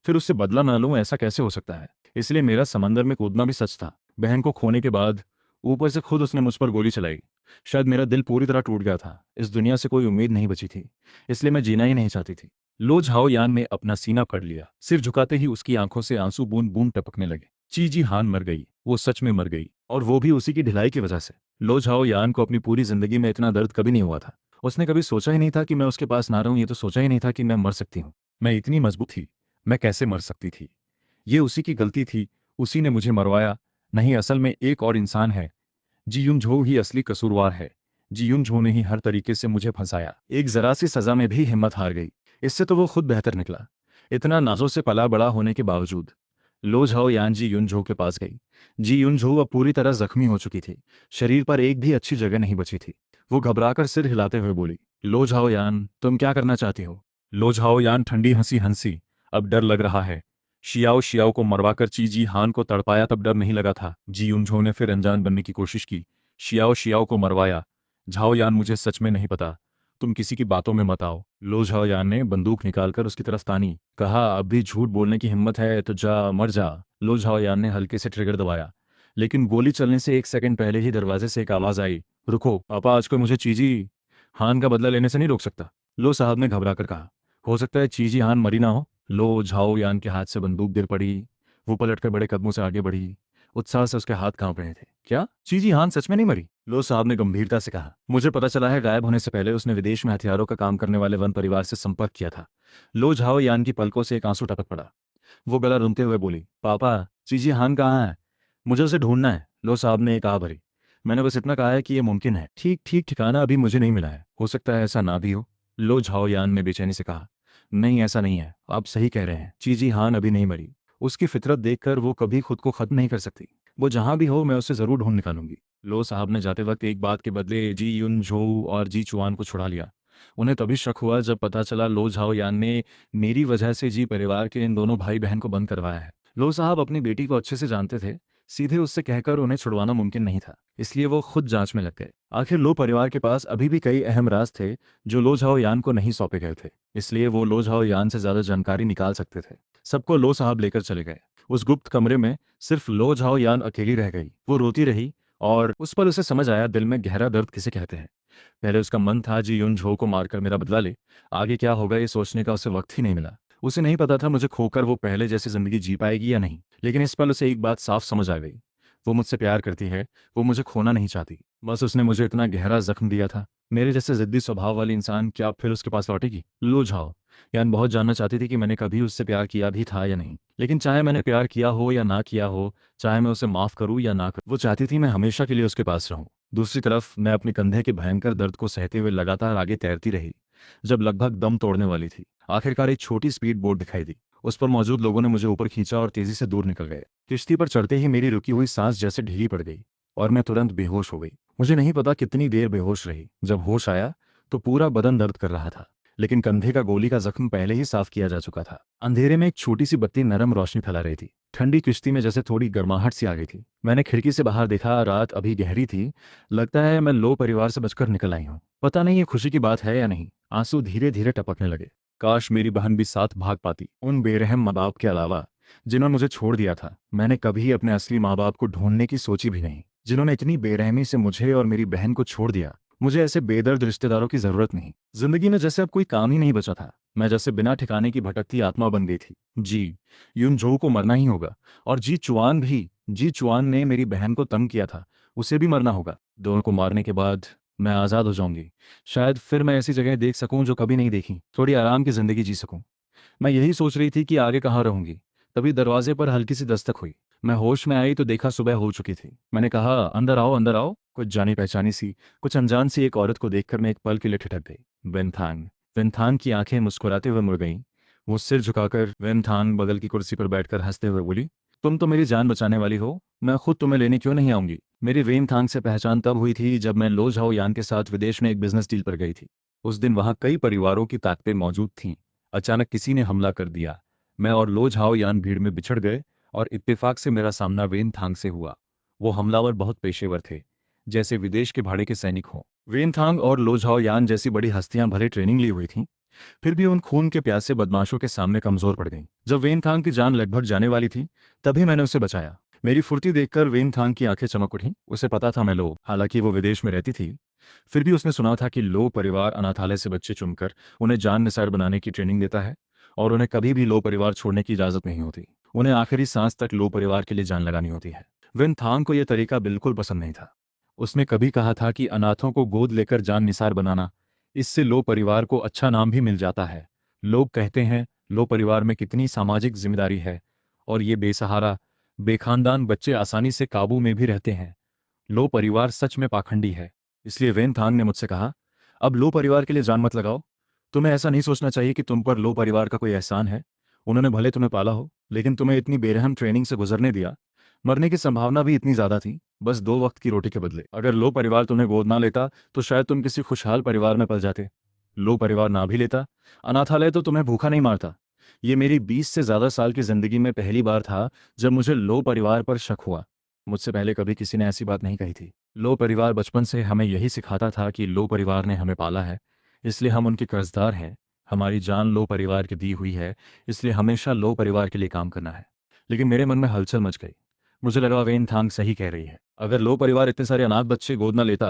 फिर उससे बदला ना लूं, ऐसा कैसे हो सकता है। इसलिए मेरा समंदर में कूदना भी सच था। बहन को खोने के बाद ऊपर से खुद उसने मुझ पर गोली चलाई। शायद मेरा दिल पूरी तरह टूट गया था, इस दुनिया से कोई उम्मीद नहीं बची थी, इसलिए मैं जीना ही नहीं चाहती थी। लो झाओ यान ने अपना सीना पकड़ लिया, सिर झुकाते ही उसकी आंखों से आंसू बूंद बूंद टपकने लगे। चीजी हान मर गई, वो सच में मर गई, और वो भी उसी की ढिलाई की वजह से। लो झाओ यान को अपनी पूरी जिंदगी में इतना दर्द कभी नहीं हुआ था। उसने कभी सोचा ही नहीं था कि मैं उसके पास ना रहूं, ये तो सोचा ही नहीं था कि मैं मर सकती हूँ। मैं इतनी मजबूत थी, मैं कैसे मर सकती थी। ये उसी की गलती थी, उसी ने मुझे मरवाया। नहीं, असल में एक और इंसान है, जी यून झो ही असली कसूरवार है। जी यून झो ने ही हर तरीके से मुझे फंसाया। एक जरा सी सजा में भी हिम्मत हार गई, इससे तो वो खुद बेहतर निकला। इतना नाजों से पला बड़ा होने के बावजूद। लो झाओ यान जी यून झो के पास गई। जी यून झो अब पूरी तरह जख्मी हो चुकी थी, शरीर पर एक भी अच्छी जगह नहीं बची थी। वो घबराकर सिर हिलाते हुए बोली, लो झाओ यान, तुम क्या करना चाहती हो। लो झाओ यान ठंडी हंसी हंसी, अब डर लग रहा है। शियाओ शियाओ को मरवाकर चीजी हान को तड़पाया तब डर नहीं लगा था। जी यूनझो ने फिर अनजान बनने की कोशिश की। शियाओ शियाओ को मरवाया। झाओ यान, मुझे सच में नहीं पता, तुम किसी की बातों में मत आओ। लो झाओ यान ने बंदूक निकालकर उसकी तरफ तानी, कहा, अब भी झूठ बोलने की हिम्मत है तो जा मर जा। लो झाओ यान ने हल्के से ट्रिगर दबाया, लेकिन गोली चलने से एक सेकंड पहले ही दरवाजे से एक आवाज आई, रुको पापा, आज कोई मुझे चीजी हान का बदला लेने से नहीं रोक सकता। लो साहब ने घबरा कर कहा, हो सकता है चीजी हान मरी ना हो। लो झाओ यान के हाथ से बंदूक गिर पड़ी। वो पलटकर बड़े कदमों से आगे बढ़ी। उत्साह से उसके हाथ कांप रहे थे। क्या चीजी हान सच में नहीं मरी? लो साहब ने गंभीरता से कहा, मुझे पता चला है गायब होने से पहले उसने विदेश में हथियारों का काम करने वाले वन परिवार से संपर्क किया था। लो झाओ यान की पलकों से एक आंसू टपक पड़ा। वो गला रूंधते हुए बोली, पापा, चीजी हान कहाँ है? मुझे उसे ढूंढना है। लो साहब ने एक आह भरी, मैंने बस इतना कहा है कि यह मुमकिन है। ठीक ठीक, ठिकाना अभी मुझे नहीं मिला है, हो सकता है ऐसा ना भी हो। लो झाओ यान ने बेचैनी से कहा, नहीं ऐसा नहीं है, आप सही कह रहे हैं, चीजी हान अभी नहीं मरी। उसकी फितरत देखकर वो कभी खुद को खत्म नहीं कर सकती। वो जहां भी हो मैं उसे जरूर ढूंढ निकालूंगी। लो साहब ने जाते वक्त एक बात के बदले जी यून झो और जी चुआन को छुड़ा लिया। उन्हें तभी शक हुआ जब पता चला लो झाओ यान ने मेरी वजह से जी परिवार के इन दोनों भाई बहन को बंद करवाया है। लो साहब अपनी बेटी को अच्छे से जानते थे, सीधे उससे कहकर उन्हें छुड़वाना मुमकिन नहीं था, इसलिए वो खुद जांच में लग गए। आखिर लो परिवार के पास अभी भी कई अहम राज थे जो लो झाओ यान को नहीं सौंपे गए थे, इसलिए वो लो झाओ यान से ज्यादा जानकारी निकाल सकते थे। सबको लो साहब लेकर चले गए। उस गुप्त कमरे में सिर्फ लो झाओ यान अकेली रह गई। वो रोती रही, और उस पर उसे समझ आया दिल में गहरा दर्द किसे कहते हैं। पहले उसका मन था जी यून झो को मारकर मेरा बदला ले, आगे क्या होगा ये सोचने का उसे वक्त ही नहीं मिला। उसे नहीं पता था मुझे खोकर वो पहले जैसी जिंदगी जी पाएगी या नहीं, लेकिन इस पल उसे एक बात साफ समझ आ गई, वो मुझसे प्यार करती है, वो मुझे खोना नहीं चाहती। बस उसने मुझे इतना गहरा जख्म दिया था। मेरे जैसे जिद्दी स्वभाव वाली इंसान क्या फिर उसके पास लौटेगी? लो झाओ यान बहुत जानना चाहती थी कि मैंने कभी उससे प्यार किया भी था या नहीं। लेकिन चाहे मैंने प्यार किया हो या ना किया हो, चाहे मैं उसे माफ करूं या ना करूं, वो चाहती थी मैं हमेशा के लिए उसके पास रहूं। दूसरी तरफ मैं अपने कंधे के भयंकर दर्द को सहते हुए लगातार आगे तैरती रही। जब लगभग दम तोड़ने वाली थी, आखिरकार एक छोटी स्पीड बोट दिखाई दी। उस पर मौजूद लोगों ने मुझे ऊपर खींचा और तेजी से दूर निकल गए। किश्ती पर चढ़ते ही मेरी रुकी हुई सांस जैसे ढीली पड़ गई और मैं तुरंत बेहोश हो गई। मुझे नहीं पता कितनी देर बेहोश रही। जब होश आया तो पूरा बदन दर्द कर रहा था, लेकिन कंधे का गोली का जख्म पहले ही साफ किया जा चुका था। अंधेरे में एक छोटी सी बत्ती नरम रोशनी फैला रही थी। ठंडी किश्ती में जैसे थोड़ी गर्माहट सी आ गई थी। मैंने खिड़की से बाहर देखा, रात अभी गहरी थी। लगता है मैं लो परिवार से बचकर निकल आई हूँ। पता नहीं ये खुशी की बात है या नहीं। आंसू धीरे धीरे टपकने लगे। काश मेरी बहन भी साथ भाग पाती, उन बेरहम माँ बाप के अलावा जिन्होंने मुझे छोड़ दिया था। मैंने कभी अपने असली माँ बाप को ढूंढने की सोची भी नहीं, जिन्होंने इतनी बेरहमी से मुझे और मेरी बहन को छोड़ दिया। मुझे ऐसे बेदर्द रिश्तेदारों की जरूरत नहीं। जिंदगी में जैसे अब कोई काम ही नहीं बचा था। मैं जैसे बिना ठिकाने की भटकती आत्मा बन गई थी। जी यूनझो को मरना ही होगा, और जी चुआन भी। जी चुआन ने मेरी बहन को तंग किया था, उसे भी मरना होगा। दोनों को मारने के बाद मैं आज़ाद हो जाऊंगी। शायद फिर मैं ऐसी जगह देख सकूं जो कभी नहीं देखी, थोड़ी आराम की जिंदगी जी सकूं। मैं यही सोच रही थी कि आगे कहाँ रहूंगी। तभी दरवाजे पर हल्की सी दस्तक हुई। मैं होश में आई तो देखा सुबह हो चुकी थी। मैंने कहा, अंदर आओ अंदर आओ। कुछ जानी पहचानी सी, कुछ अनजान सी एक औरत को देखकर मैं एक पल के लिए ठिठक गई। वेनथांग। वेनथांग की आंखें मुस्कुराते हुए मुड़ गईं। वो सिर झुकाकर वेनथांग बगल की कुर्सी पर बैठकर हंसते हुए बोली, तुम तो मेरी जान बचाने वाली हो, मैं खुद तुम्हें लेने क्यों नहीं आऊंगी। मेरी वेनथांग से पहचान तब हुई थी जब मैं लो झाओ यान के साथ विदेश में एक बिजनेस डील पर गई थी। उस दिन वहां कई परिवारों की ताकतें मौजूद थीं। अचानक किसी ने हमला कर दिया। मैं और लो झाओ यान भीड़ में बिछड़ गए, और इत्तेफाक से मेरा सामना वेनथांग से हुआ। वो हमलावर बहुत पेशेवर थे, जैसे विदेश के भाड़े के सैनिक हों। वेनथांग और लो झाओ यान जैसी बड़ी हस्तियां भले ट्रेनिंग ली हुई थीं, फिर भी उन खून के प्यासे बदमाशों के सामने कमजोर पड़ गईं। जब वेनथांग की जान लगभग जाने वाली थी, तभी मैंने उसे बचाया। मेरी फुर्ती देखकर वेनथांग की आंखें चमक उठीं। उसे पता था मैं लो, हालांकि वो विदेश में रहती थी, फिर भी उसने सुना था कि लो परिवार अनाथालय से बच्चे चुनकर उन्हें जान निसार बनाने की ट्रेनिंग देता है, और उन्हें कभी भी लो परिवार छोड़ने की इजाजत नहीं होती। उन्हें आखिरी सांस तक लो परिवार के लिए जान लगानी होती है। वेनथांग को यह तरीका बिल्कुल पसंद नहीं था। उसने कभी कहा था कि अनाथों को गोद लेकर जान निसार बनाना, इससे लो परिवार को अच्छा नाम भी मिल जाता है। लोग कहते हैं लो परिवार में कितनी सामाजिक जिम्मेदारी है, और ये बेसहारा बेखानदान बच्चे आसानी से काबू में भी रहते हैं। लो परिवार सच में पाखंडी है। इसलिए वेनथांग ने मुझसे कहा, अब लो परिवार के लिए जान मत लगाओ। तुम्हें ऐसा नहीं सोचना चाहिए कि तुम पर लो परिवार का कोई एहसान है। उन्होंने भले तुम्हें पाला हो, लेकिन तुम्हें इतनी बेरहम ट्रेनिंग से गुजरने दिया। मरने की संभावना भी इतनी ज्यादा थी, बस 2 वक्त की रोटी के बदले। अगर लो परिवार तुम्हें गोद ना लेता तो शायद तुम किसी खुशहाल परिवार में पल जाते। लो परिवार ना भी लेता, अनाथालय तो तुम्हें भूखा नहीं मारता। ये मेरी 20 से ज्यादा साल की जिंदगी में पहली बार था जब मुझे लो परिवार पर शक हुआ। मुझसे पहले कभी किसी ने ऐसी बात नहीं कही थी। लो परिवार बचपन से हमें यही सिखाता था कि लो परिवार ने हमें पाला है, इसलिए हम उनके कर्जदार हैं। हमारी जान लो परिवार की दी हुई है, इसलिए हमेशा लो परिवार के लिए काम करना है। लेकिन मेरे मन में हलचल मच गई। मुझे लगा वेनथांग सही कह रही है। अगर लो परिवार इतने सारे अनाथ बच्चे गोद न लेता,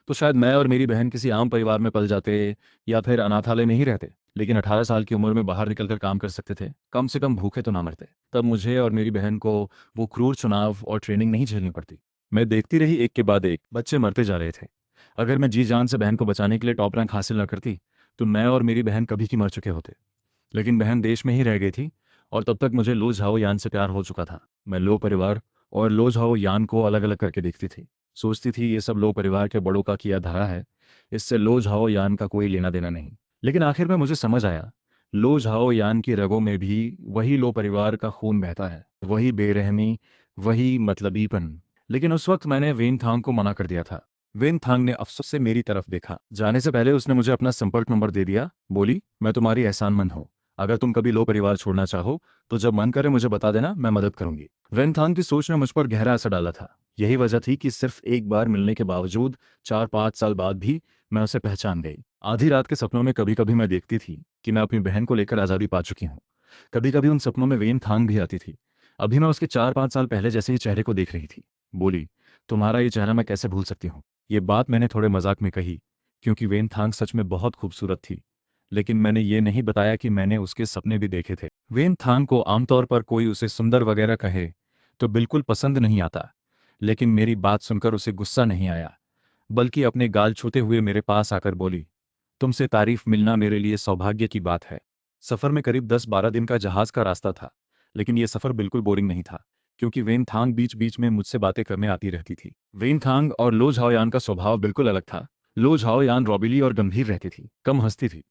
तो शायद मैं और मेरी बहन किसी आम परिवार में पल जाते, या फिर अनाथालय में ही रहते। लेकिन 18 साल की उम्र में बाहर निकलकर काम कर सकते थे, कम से कम भूखे तो ना मरते। तब मुझे और मेरी बहन को वो क्रूर चुनाव और ट्रेनिंग नहीं झेलनी पड़ती। मैं देखती रही एक के बाद एक बच्चे मरते जा रहे थे। अगर मैं जी जान से बहन को बचाने के लिए टॉप रैंक हासिल न करती, तो मैं और मेरी बहन कभी की मर चुके होते। लेकिन बहन देश में ही रह गई थी, और तब तक मुझे लो झाओ यान से प्यार हो चुका था। मैं लो परिवार और लो झाओ यान को अलग अलग करके देखती थी। सोचती थी ये सब लो परिवार के बड़ों का किया धरा है, इससे लो झाओ यान का कोई लेना देना नहीं। लेकिन आखिर में मुझे समझ आया, लो झाओ यान की रगों में भी वही लो परिवार का खून बहता है, वही बेरहमी, वही मतलबीपन। लेकिन उस वक्त मैंने वेनथांग को मना कर दिया था। वेनथांग ने अफसोस से मेरी तरफ देखा। जाने से पहले उसने मुझे अपना संपर्क नंबर दे दिया। बोली, मैं तुम्हारी एहसानमंद हूँ। अगर तुम कभी लो परिवार छोड़ना चाहो तो जब मन करे मुझे बता देना, मैं मदद करूंगी। वेनथांग की सोच ने मुझ पर गहरा असर डाला था। यही वजह थी कि सिर्फ एक बार मिलने के बावजूद 4-5 साल बाद भी मैं उसे पहचान गई। आधी रात के सपनों में कभी कभी मैं देखती थी कि मैं अपनी बहन को लेकर आज़ादी पा चुकी हूँ। कभी कभी उन सपनों में वेनथांग भी आती थी। अभी मैं उसके 4-5 साल पहले जैसे ही चेहरे को देख रही थी। बोली, तुम्हारा ये चेहरा मैं कैसे भूल सकती हूँ। ये बात मैंने थोड़े मजाक में कही, क्योंकि वेनथांग सच में बहुत खूबसूरत थी। लेकिन मैंने ये नहीं बताया कि मैंने उसके सपने भी देखे थे। वेनथांग को आमतौर पर कोई उसे सुंदर वगैरह कहे तो बिल्कुल पसंद नहीं आता, लेकिन मेरी बात सुनकर उसे गुस्सा नहीं आया, बल्कि अपने गाल छूते हुए मेरे पास आकर बोली, तुमसे तारीफ मिलना मेरे लिए सौभाग्य की बात है। सफ़र में करीब 10-12 दिन का जहाज का रास्ता था, लेकिन यह सफ़र बिल्कुल बोरिंग नहीं था, क्योंकि वेनथांग बीच बीच में मुझसे बातें करने आती रहती थी। वेनथांग और लो झाओयान का स्वभाव बिल्कुल अलग था। लो झाओयान रौबीली और गंभीर रहती थी, कम हंसती थी।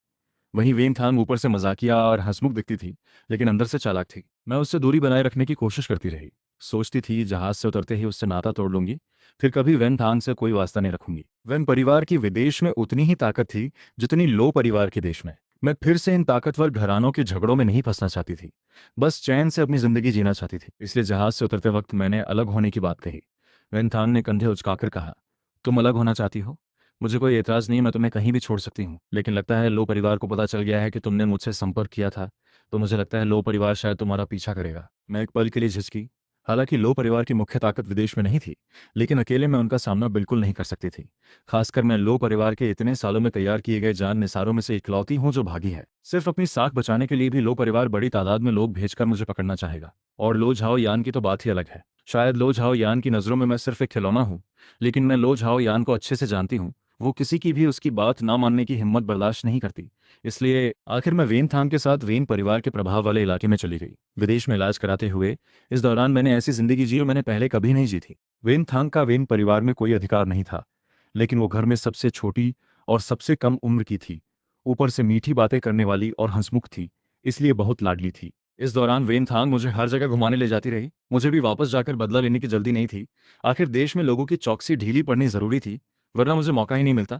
वहीं वेनथांग ऊपर से मजाकिया और हंसमुख दिखती थी, लेकिन अंदर से चालाक थी। मैं उससे दूरी बनाए रखने की कोशिश करती रही। सोचती थी जहाज से उतरते ही उससे नाता तोड़ लूंगी, फिर कभी वेनथांग से कोई वास्ता नहीं रखूंगी। वेन परिवार की विदेश में उतनी ही ताकत थी जितनी लो परिवार के देश में। मैं फिर से इन ताकतवर घरानों के झगड़ों में नहीं फंसना चाहती थी, बस चैन से अपनी जिंदगी जीना चाहती थी। इसलिए जहाज से उतरते वक्त मैंने अलग होने की बात कही। वेनथांग ने कंधे उचकाकर कहा, तुम अलग होना चाहती हो? मुझे कोई एतराज़ नहीं, मैं तुम्हें कहीं भी छोड़ सकती हूँ, लेकिन लगता है लो परिवार को पता चल गया है कि तुमने मुझसे संपर्क किया था, तो मुझे लगता है लो परिवार शायद तुम्हारा पीछा करेगा। मैं एक पल के लिए झिझकी। हालांकि लो परिवार की मुख्य ताकत विदेश में नहीं थी, लेकिन अकेले मैं उनका सामना बिल्कुल नहीं कर सकती थी। खासकर मैं लो परिवार के इतने सालों में तैयार किए गए जान निसारों में से इकलौती हूँ जो भागी है। सिर्फ अपनी साख बचाने के लिए भी लो परिवार बड़ी तादाद में लोग भेजकर मुझे पकड़ना चाहेगा। और लो झाओ यान की तो बात ही अलग है। शायद लो झाओ यान की नज़रों में मैं सिर्फ एक खिलौना हूँ, लेकिन मैं लो झाओ यान को अच्छे से जानती हूँ। वो किसी की भी उसकी बात ना मानने की हिम्मत बर्दाश्त नहीं करती। इसलिए आखिर मैं वेन थांग के साथ वेन परिवार के प्रभाव वाले इलाके में चली गई, विदेश में इलाज कराते हुए। इस दौरान मैंने ऐसी जिंदगी जी जो मैंने पहले कभी नहीं जी थी। वेन थांग का वेन परिवार में कोई अधिकार नहीं था, लेकिन वो घर में सबसे छोटी और सबसे कम उम्र की थी। ऊपर से मीठी बातें करने वाली और हंसमुख थी, इसलिए बहुत लाडली थी। इस दौरान वेन थांग मुझे हर जगह घुमाने ले जाती रही। मुझे भी वापस जाकर बदला लेने की जल्दी नहीं थी। आखिर देश में लोगों की चौकसी ढीली पड़नी जरूरी थी, वरना मुझे मौका ही नहीं मिलता।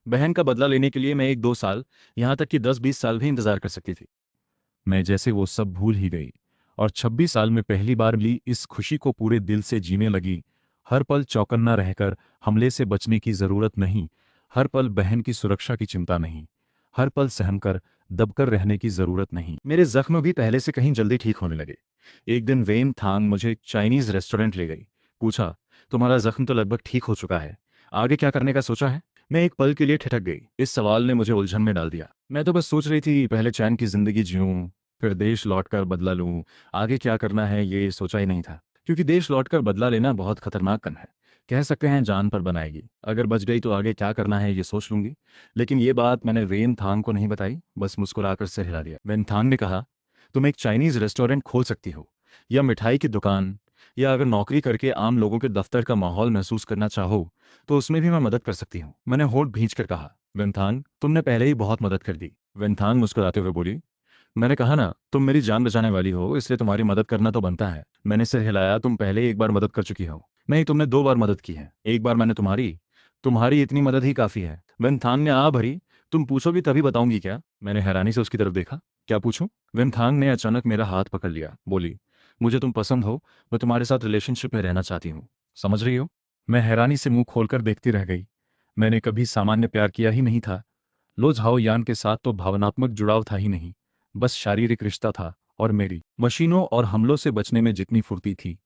बहन का बदला लेने के लिए मैं 1-2 साल, यहाँ तक कि 10-20 साल भी इंतजार कर सकती थी। मैं जैसे वो सब भूल ही गई और 26 साल में पहली बार मिली इस खुशी को पूरे दिल से जीने लगी। हर पल चौकन्ना रहकर, हमले से बचने की जरूरत नहीं। हर पल बहन की सुरक्षा की चिंता नहीं। हर पल सहमकर, दबकर रहने की जरूरत नहीं। मेरे जख्म भी पहले से कहीं जल्दी ठीक होने लगे। एक दिन वेन थांग मुझे एक चाइनीज रेस्टोरेंट ले गई। पूछा, तुम्हारा जख्म तो लगभग ठीक हो चुका है, आगे क्या करने का सोचा है? मैं एक पल के लिए ठिठक गई। इस सवाल ने मुझे उलझन में डाल दिया। मैं तो बस सोच रही थी पहले चैन की जिंदगी जीऊं, फिर देश लौटकर बदला लूं। आगे क्या करना है ये सोचा ही नहीं था, क्योंकि देश लौटकर बदला लेना बहुत खतरनाक कन है। कह सकते हैं जान पर बनाएगी। अगर बच गई तो आगे क्या करना है ये सोच लूंगी। लेकिन ये बात मैंने वेन थांग को नहीं बताई, बस मुस्कुराकर सिर हिला दिया। वेन थांग ने कहा, तुम एक चाइनीज रेस्टोरेंट खोल सकती हो, या मिठाई की दुकान, या अगर नौकरी करके आम लोगों के दफ्तर का माहौल महसूस करना चाहो तो उसमें भी मैं मदद कर सकती हूँ। मैंने होठ भींच कर कहा, वेनथांग तुमने पहले ही बहुत मदद कर दी। वेनथांग मुस्कुराते हुए बोली, मैंने कहा ना तुम मेरी जान बचाने वाली हो, इसलिए तुम्हारी मदद करना तो बनता है। मैंने सिर हिलाया। तुम पहले एक बार मदद कर चुकी हो। नहीं, तुमने 2 बार मदद की है। एक बार मैंने तुम्हारी, तुम्हारी इतनी मदद ही काफी है। वेनथांग ने आ भरी, तुम पूछोगी तभी बताऊंगी क्या? मैंने हैरानी से उसकी तरफ देखा। क्या पूछूं? वेनथांग ने अचानक मेरा हाथ पकड़ लिया, बोली, मुझे तुम पसंद हो, मैं तुम्हारे साथ रिलेशनशिप में रहना चाहती हूँ। समझ रही हो? मैं हैरानी से मुंह खोलकर देखती रह गई। मैंने कभी सामान्य प्यार किया ही नहीं था। लो झाओ यान के साथ तो भावनात्मक जुड़ाव था ही नहीं, बस शारीरिक रिश्ता था। और मेरी मशीनों और हमलों से बचने में जितनी फुर्ती थी,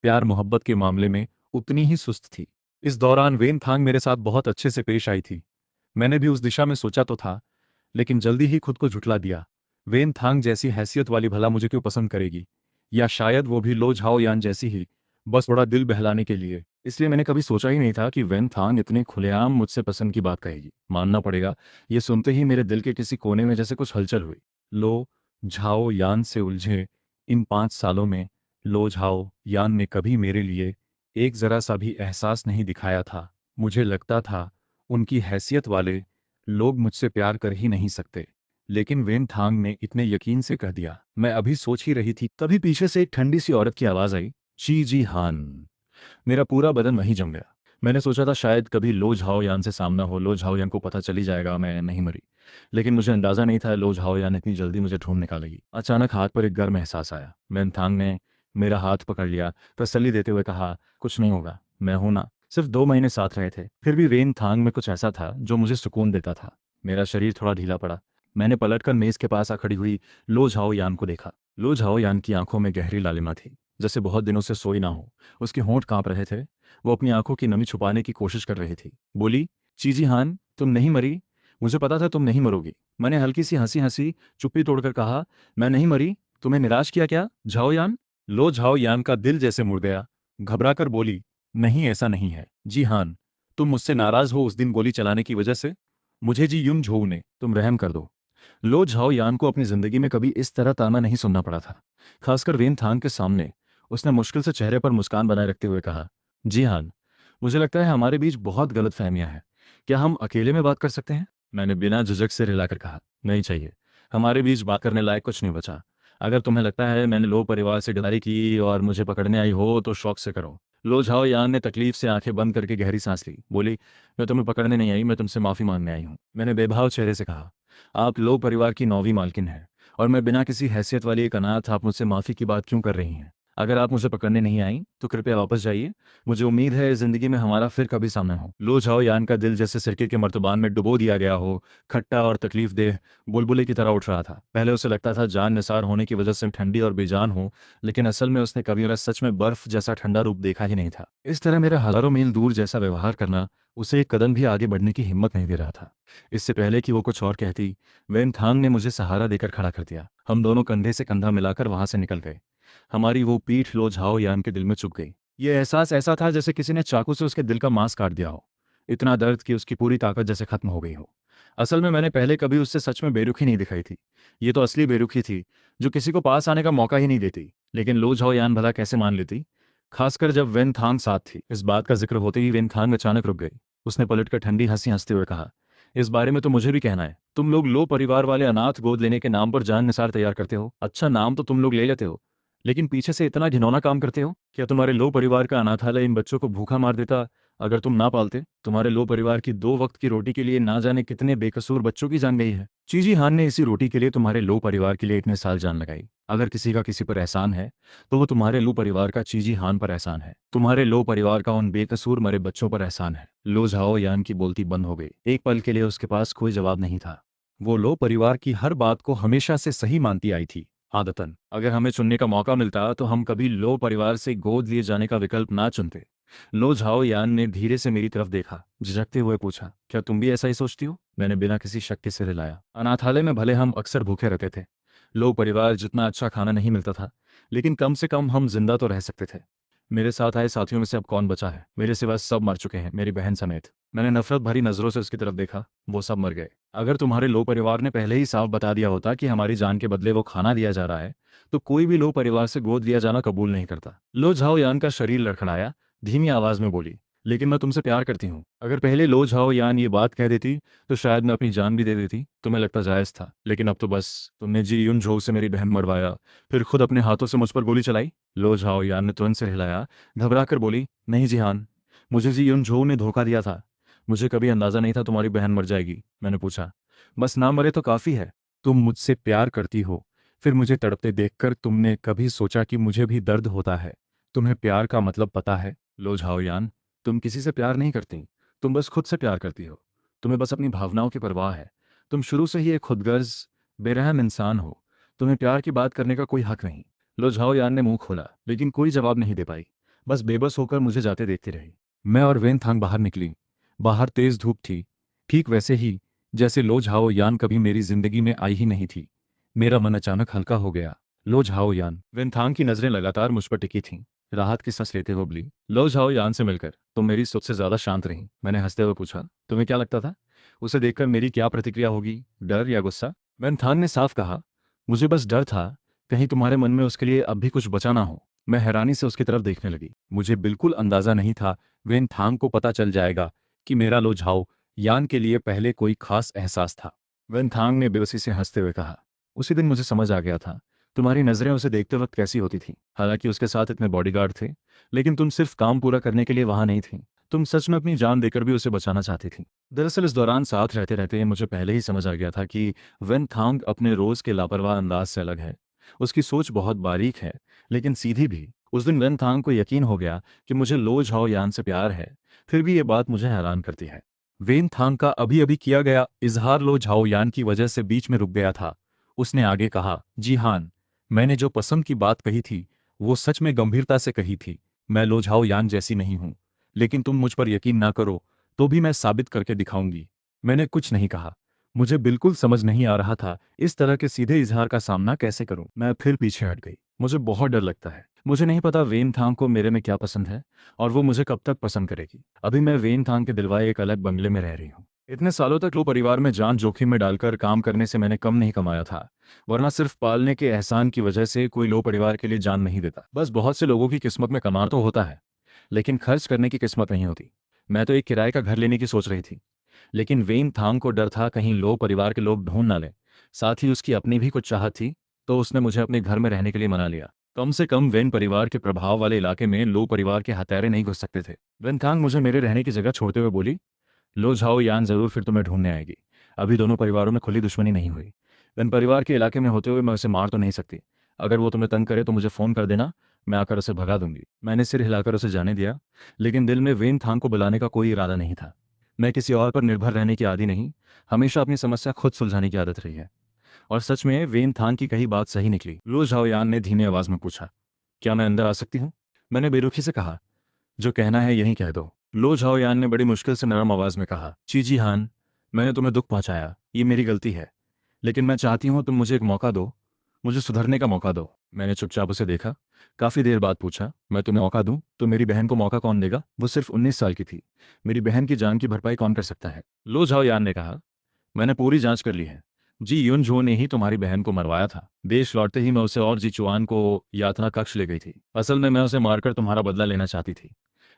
प्यार मोहब्बत के मामले में उतनी ही सुस्त थी। इस दौरान वेन थांग मेरे साथ बहुत अच्छे से पेश आई थी। मैंने भी उस दिशा में सोचा तो था, लेकिन जल्दी ही खुद को झुठला दिया। वेन थांग जैसी हैसियत वाली भला मुझे क्यों पसंद करेगी? या शायद वो भी लो झाओ यान जैसी ही, बस थोड़ा दिल बहलाने के लिए। इसलिए मैंने कभी सोचा ही नहीं था कि वेन थांग इतने खुलेआम मुझसे पसंद की बात कहेगी। मानना पड़ेगा, ये सुनते ही मेरे दिल के किसी कोने में जैसे कुछ हलचल हुई। लो झाओ यान से उलझे इन 5 सालों में लो झाओ यान ने कभी मेरे लिए एक जरा सा भी एहसास नहीं दिखाया था। मुझे लगता था उनकी हैसियत वाले लोग मुझसे प्यार कर ही नहीं सकते, लेकिन वेन थांग ने इतने यकीन से कह दिया। मैं अभी सोच ही रही थी, तभी पीछे से एक ठंडी सी औरत की आवाज आई, ची जी हान। मेरा पूरा बदन वहीं जम गया। मैंने सोचा था शायद कभी लो झाओ यान से सामना हो, लो झाओ यान को पता चली जाएगा मैं नहीं मरी। लेकिन मुझे अंदाजा नहीं था लो झाओ यान इतनी जल्दी मुझे ढूंढ निकालेगी। अचानक हाथ पर एक गर्म एहसास आया। वेन थांग ने मेरा हाथ पकड़ लिया, तसल्ली देते हुए कहा, कुछ नहीं होगा, मैं हूं ना। सिर्फ 2 महीने साथ रहे थे, फिर भी वेन थांग में कुछ ऐसा था जो मुझे सुकून देता था। मेरा शरीर थोड़ा ढीला पड़ा। मैंने पलटकर मेज के पास आ खड़ी हुई लो झाओ यान को देखा। लो झाओ यान की आंखों में गहरी लालिमा थी, जैसे बहुत दिनों से सोई ना हो। उसके होंठ कांप रहे थे। वो अपनी आंखों की नमी छुपाने की कोशिश कर रही थी। बोली, चीजी हान तुम नहीं मरी, मुझे पता था तुम नहीं मरोगी। मैंने हल्की सी हंसी हंसी चुप्पी तोड़कर कहा, मैं नहीं मरी, तुम्हें निराश किया क्या झाओ यान? लो झाओ यान का दिल जैसे मुड़ गया। घबरा कर बोली, नहीं ऐसा नहीं है जी हान, तुम मुझसे नाराज हो उस दिन गोली चलाने की वजह से? मुझे जी युन झोऊ ने, तुम रहम कर दो। लो झाओ यान को अपनी जिंदगी में कभी इस तरह ताना नहीं सुनना पड़ा था, खासकर वेन थांग के सामने। उसने मुश्किल से चेहरे पर मुस्कान बनाए रखते हुए कहा, जी हान, मुझे लगता है हमारे बीच बहुत गलतफहमियां हैं। क्या हम अकेले में बात कर सकते हैं? मैंने बिना झिझक से हिलाकर कहा, नहीं चाहिए, हमारे बीच बात करने लायक कुछ नहीं बचा। अगर तुम्हें लगता है मैंने लो परिवार से गिरफ्तारी की और मुझे पकड़ने आई हो तो शौक से करो। लो झाओ यान ने तकलीफ से आंखें बंद करके गहरी सांस ली। बोली, मैं तुम्हें पकड़ने नहीं आई, मैं तुमसे माफी मांगने आई हूँ। मैंने बेभाव चेहरे से कहा, आप लो परिवार की 9वीं मालकिन हैं और मैं बिना किसी हैसियत वाली एक अनाथ, आप मुझसे माफ़ी की बात क्यों कर रही हैं? अगर आप मुझे पकड़ने नहीं आई तो कृपया वापस जाइए। मुझे उम्मीद है इस जिंदगी में हमारा फिर कभी सामना हो। लो झाओ यान का दिल जैसे सिरके के मर्तबान में डुबो दिया गया हो, खट्टा और तकलीफ देह बुलबुले की तरह उठ रहा था। पहले उसे लगता था जान निसार होने की वजह से ठंडी और बेजान हो, लेकिन असल में उसने कभी सच में बर्फ जैसा ठंडा रूप देखा ही नहीं था। इस तरह मेरा हजारों मील दूर जैसा व्यवहार करना उसे एक कदम भी आगे बढ़ने की हिम्मत नहीं दे रहा था। इससे पहले कि वो कुछ और कहती, वेन थांग ने मुझे सहारा देकर खड़ा कर दिया। हम दोनों कंधे से कंधा मिलाकर वहां से निकल गए। हमारी वो पीठ लो झाओ यान के दिल में चुभ गई। ये एहसास ऐसा था जैसे किसी ने चाकू से उसके दिल का मांस काट दिया हो। इतना दर्द कि उसकी पूरी ताकत जैसे खत्म हो गई हो। असल में मैंने पहले कभी उससे सच में बेरुखी नहीं दिखाई थी। ये तो असली बेरुखी थी, जो किसी को पास आने का मौका ही नहीं देती। लेकिन लो झाओ यान भला कैसे मान लेती, खासकर जब वेन थांग साथ थी। इस बात का जिक्र होते ही वेन थांग अचानक रुक गई। उसने पलटकर ठंडी हंसी हंसते हुए कहा, इस बारे में तो मुझे भी कहना है। तुम लोग लो परिवार वाले अनाथ गोद लेने के नाम पर जान निसार तैयार करते हो। अच्छा नाम तो तुम लोग ले लेते हो, लेकिन पीछे से इतना घिनौना काम करते हो। क्या तुम्हारे लो परिवार का अनाथालय इन बच्चों को भूखा मार देता अगर तुम ना पालते? तुम्हारे लो परिवार की 2 वक्त की रोटी के लिए ना जाने कितने बेकसूर बच्चों की जान गई है। चीजी हान ने इसी रोटी के लिए तुम्हारे लो परिवार के लिए इतने साल जान लगाई। अगर किसी का किसी पर एहसान है तो वो तुम्हारे लो परिवार का चीजी हान पर एहसान है। तुम्हारे लो परिवार का उन बेकसूर मरे बच्चों पर एहसान है। लो झाओ यान की बोलती बंद हो गई। एक पल के लिए उसके पास कोई जवाब नहीं था। वो लो परिवार की हर बात को हमेशा से सही मानती आई थी। आदतन अगर हमें चुनने का मौका मिलता तो हम कभी लो परिवार से गोद लिए जाने का विकल्प ना चुनते। लो झाओ यान ने धीरे से मेरी तरफ देखा, झिझकते हुए पूछा, क्या तुम भी ऐसा ही सोचती हो? मैंने बिना किसी शक के सिर हिलाया। अनाथालय में भले हम अक्सर भूखे रहते थे, लो परिवार जितना अच्छा खाना नहीं मिलता था, लेकिन कम से कम हम जिंदा तो रह सकते थे। मेरे साथ आए साथियों में से अब कौन बचा है? मेरे सिवा सब मर चुके हैं, मेरी बहन समेत। मैंने नफरत भरी नजरों से उसकी तरफ देखा। वो सब मर गए। अगर तुम्हारे लो परिवार ने पहले ही साफ बता दिया होता कि हमारी जान के बदले वो खाना दिया जा रहा है, तो कोई भी लो परिवार से गोद लिया जाना कबूल नहीं करता। लो झाओ यान का शरीर लड़खड़ाया, धीमी आवाज में बोली, लेकिन मैं तुमसे प्यार करती हूँ। अगर पहले लो झाओ यान ये बात कह देती तो शायद मैं अपनी जान भी दे देती। तुम्हें लगता जायज था, लेकिन अब तो बस। तुमने जी युन झो से मेरी बहन मरवाया, फिर खुद अपने हाथों से मुझ पर गोली चलाई। लो झाओ यान ने तुरंत सिर हिलाया, घबरा कर बोली, नहीं जिहान, मुझे जी युन झो ने धोखा दिया था। मुझे कभी अंदाजा नहीं था तुम्हारी बहन मर जाएगी। मैंने पूछा, बस ना मरे तो काफी है। तुम मुझसे प्यार करती हो, फिर मुझे तड़पते देखकर तुमने कभी सोचा कि मुझे भी दर्द होता है? तुम्हें प्यार का मतलब पता है? लो झाओयान, तुम किसी से प्यार नहीं करती, तुम बस खुद से प्यार करती हो। तुम्हें बस अपनी भावनाओं की परवाह है। तुम शुरू से ही एक खुदगर्ज बेरहम इंसान हो। तुम्हें प्यार की बात करने का कोई हक नहीं। लो झाओयान ने मुंह खोला, लेकिन कोई जवाब नहीं दे पाई। बस बेबस होकर मुझे जाते देखती रही। मैं और वेन थांग बाहर निकली। बाहर तेज धूप थी, ठीक वैसे ही जैसे लो झाओ यान कभी मेरी जिंदगी में आई ही नहीं थी। मेरा मन अचानक हल्का हो गया। लो झाओ यान, वेनथांग की नजरें लगातार मुझ पर टिकी थीं। राहत की सांस लेते हुए बोली, लो झाओ यान से मिलकर तुम मेरी सबसे ज्यादा शांत रही। मैंने हंसते हुए पूछा, तुम्हें क्या लगता था उसे देखकर मेरी क्या प्रतिक्रिया होगी, डर या गुस्सा? वेनथांग ने साफ कहा, मुझे बस डर था कहीं तुम्हारे मन में उसके लिए अब भी कुछ बचा ना हो। मैं हैरानी से उसकी तरफ देखने लगी। मुझे बिल्कुल अंदाजा नहीं था वेनथांग को पता चल जाएगा कि मेरा लो झाओ यान के लिए पहले कोई खास एहसास था। वेनथांग ने बेबसी से हंसते हुए कहा, उसी दिन मुझे समझ आ गया था तुम्हारी नजरें उसे देखते वक्त कैसी होती थीं। हालांकि उसके साथ इतने बॉडीगार्ड थे, लेकिन तुम सिर्फ काम पूरा करने के लिए वहां नहीं थी। तुम सच में अपनी जान देकर भी उसे बचाना चाहती थी। दरअसल इस दौरान साथ रहते रहते मुझे पहले ही समझ आ गया था कि वेनथांग अपने रोज के लापरवाह अंदाज से अलग है। उसकी सोच बहुत बारीक है, लेकिन सीधी भी। उस दिन वेनथांग को यकीन हो गया कि मुझे लो झाओ यान से प्यार है। फिर भी ये बात मुझे हैरान करती है। वेन थांग का अभी अभी किया गया इजहार लो झाओ यान की वजह से बीच में रुक गया था। उसने आगे कहा, जी हान, मैंने जो पसंद की बात कही थी वो सच में गंभीरता से कही थी। मैं लो झाओ यान जैसी नहीं हूं, लेकिन तुम मुझ पर यकीन ना करो तो भी मैं साबित करके दिखाऊंगी। मैंने कुछ नहीं कहा। मुझे बिल्कुल समझ नहीं आ रहा था इस तरह के सीधे इजहार का सामना कैसे करूं। मैं फिर पीछे हट गई। मुझे बहुत डर लगता है। मुझे नहीं पता वेन थांग को मेरे में क्या पसंद है और वो मुझे कब तक पसंद करेगी। अभी मैं वेन थांग के दिलवाए एक अलग बंगले में रह रही हूँ। इतने सालों तक लो परिवार में जान जोखिम में डालकर काम करने से मैंने कम नहीं कमाया था, वरना सिर्फ पालने के एहसान की वजह से कोई लो परिवार के लिए जान नहीं देता। बस बहुत से लोगों की किस्मत में कमाल तो होता है, लेकिन खर्च करने की किस्मत नहीं होती। मैं तो एक किराए का घर लेने की सोच रही थी, लेकिन वेन थांग को डर था कहीं लो परिवार के लोग ढूंढ ना लें। साथ ही उसकी अपनी भी कुछ चाहत थी, तो उसने मुझे अपने घर में रहने के लिए मना लिया। कम से कम वेन परिवार के प्रभाव वाले इलाके में लो परिवार के हत्यारे नहीं घुस सकते थे। वेन थांग मुझे मेरे रहने की जगह छोड़ते हुए बोली, लो झाओ यान जरूर फिर तुम्हें ढूंढने आएगी। अभी दोनों परिवारों में खुली दुश्मनी नहीं हुई। वन परिवार के इलाके में होते हुए मैं उसे मार तो नहीं सकती। अगर वो तुम्हें तंग करे तो मुझे फ़ोन कर देना, मैं आकर उसे भगा दूंगी। मैंने सिर हिलाकर उसे जाने दिया, लेकिन दिल में वेन थांग को बुलाने का कोई इरादा नहीं था। मैं किसी और पर निर्भर रहने की आदी नहीं, हमेशा अपनी समस्या खुद सुलझाने की आदत रही है। और सच में वेन थांग की कही बात सही निकली। लो झाओयान ने धीमी आवाज में पूछा, क्या मैं अंदर आ सकती हूँ? मैंने बेरुखी से कहा, जो कहना है यही कह दो। लो झाओयान ने बड़ी मुश्किल से नरम आवाज में कहा, चीजी हान, मैंने तुम्हें दुख पहुंचाया, ये मेरी गलती है, लेकिन मैं चाहती हूँ तुम मुझे एक मौका दो, मुझे सुधरने का मौका दो। मैंने चुपचाप उसे देखा, काफी देर बाद पूछा, मैं तुम्हें मौका दूं तो मेरी बहन को मौका कौन देगा? वो सिर्फ 19 साल की थी, मेरी बहन की जान की भरपाई कौन कर सकता है? लो झाओयान ने कहा, मैंने पूरी जांच कर ली है। जी युन झो ने ही तुम्हारी बहन को मरवाया था। देश लौटते ही मैं उसे और जी चुआन को यातना कक्ष ले गई थी। असल में मैं उसे मारकर तुम्हारा बदला लेना चाहती थी,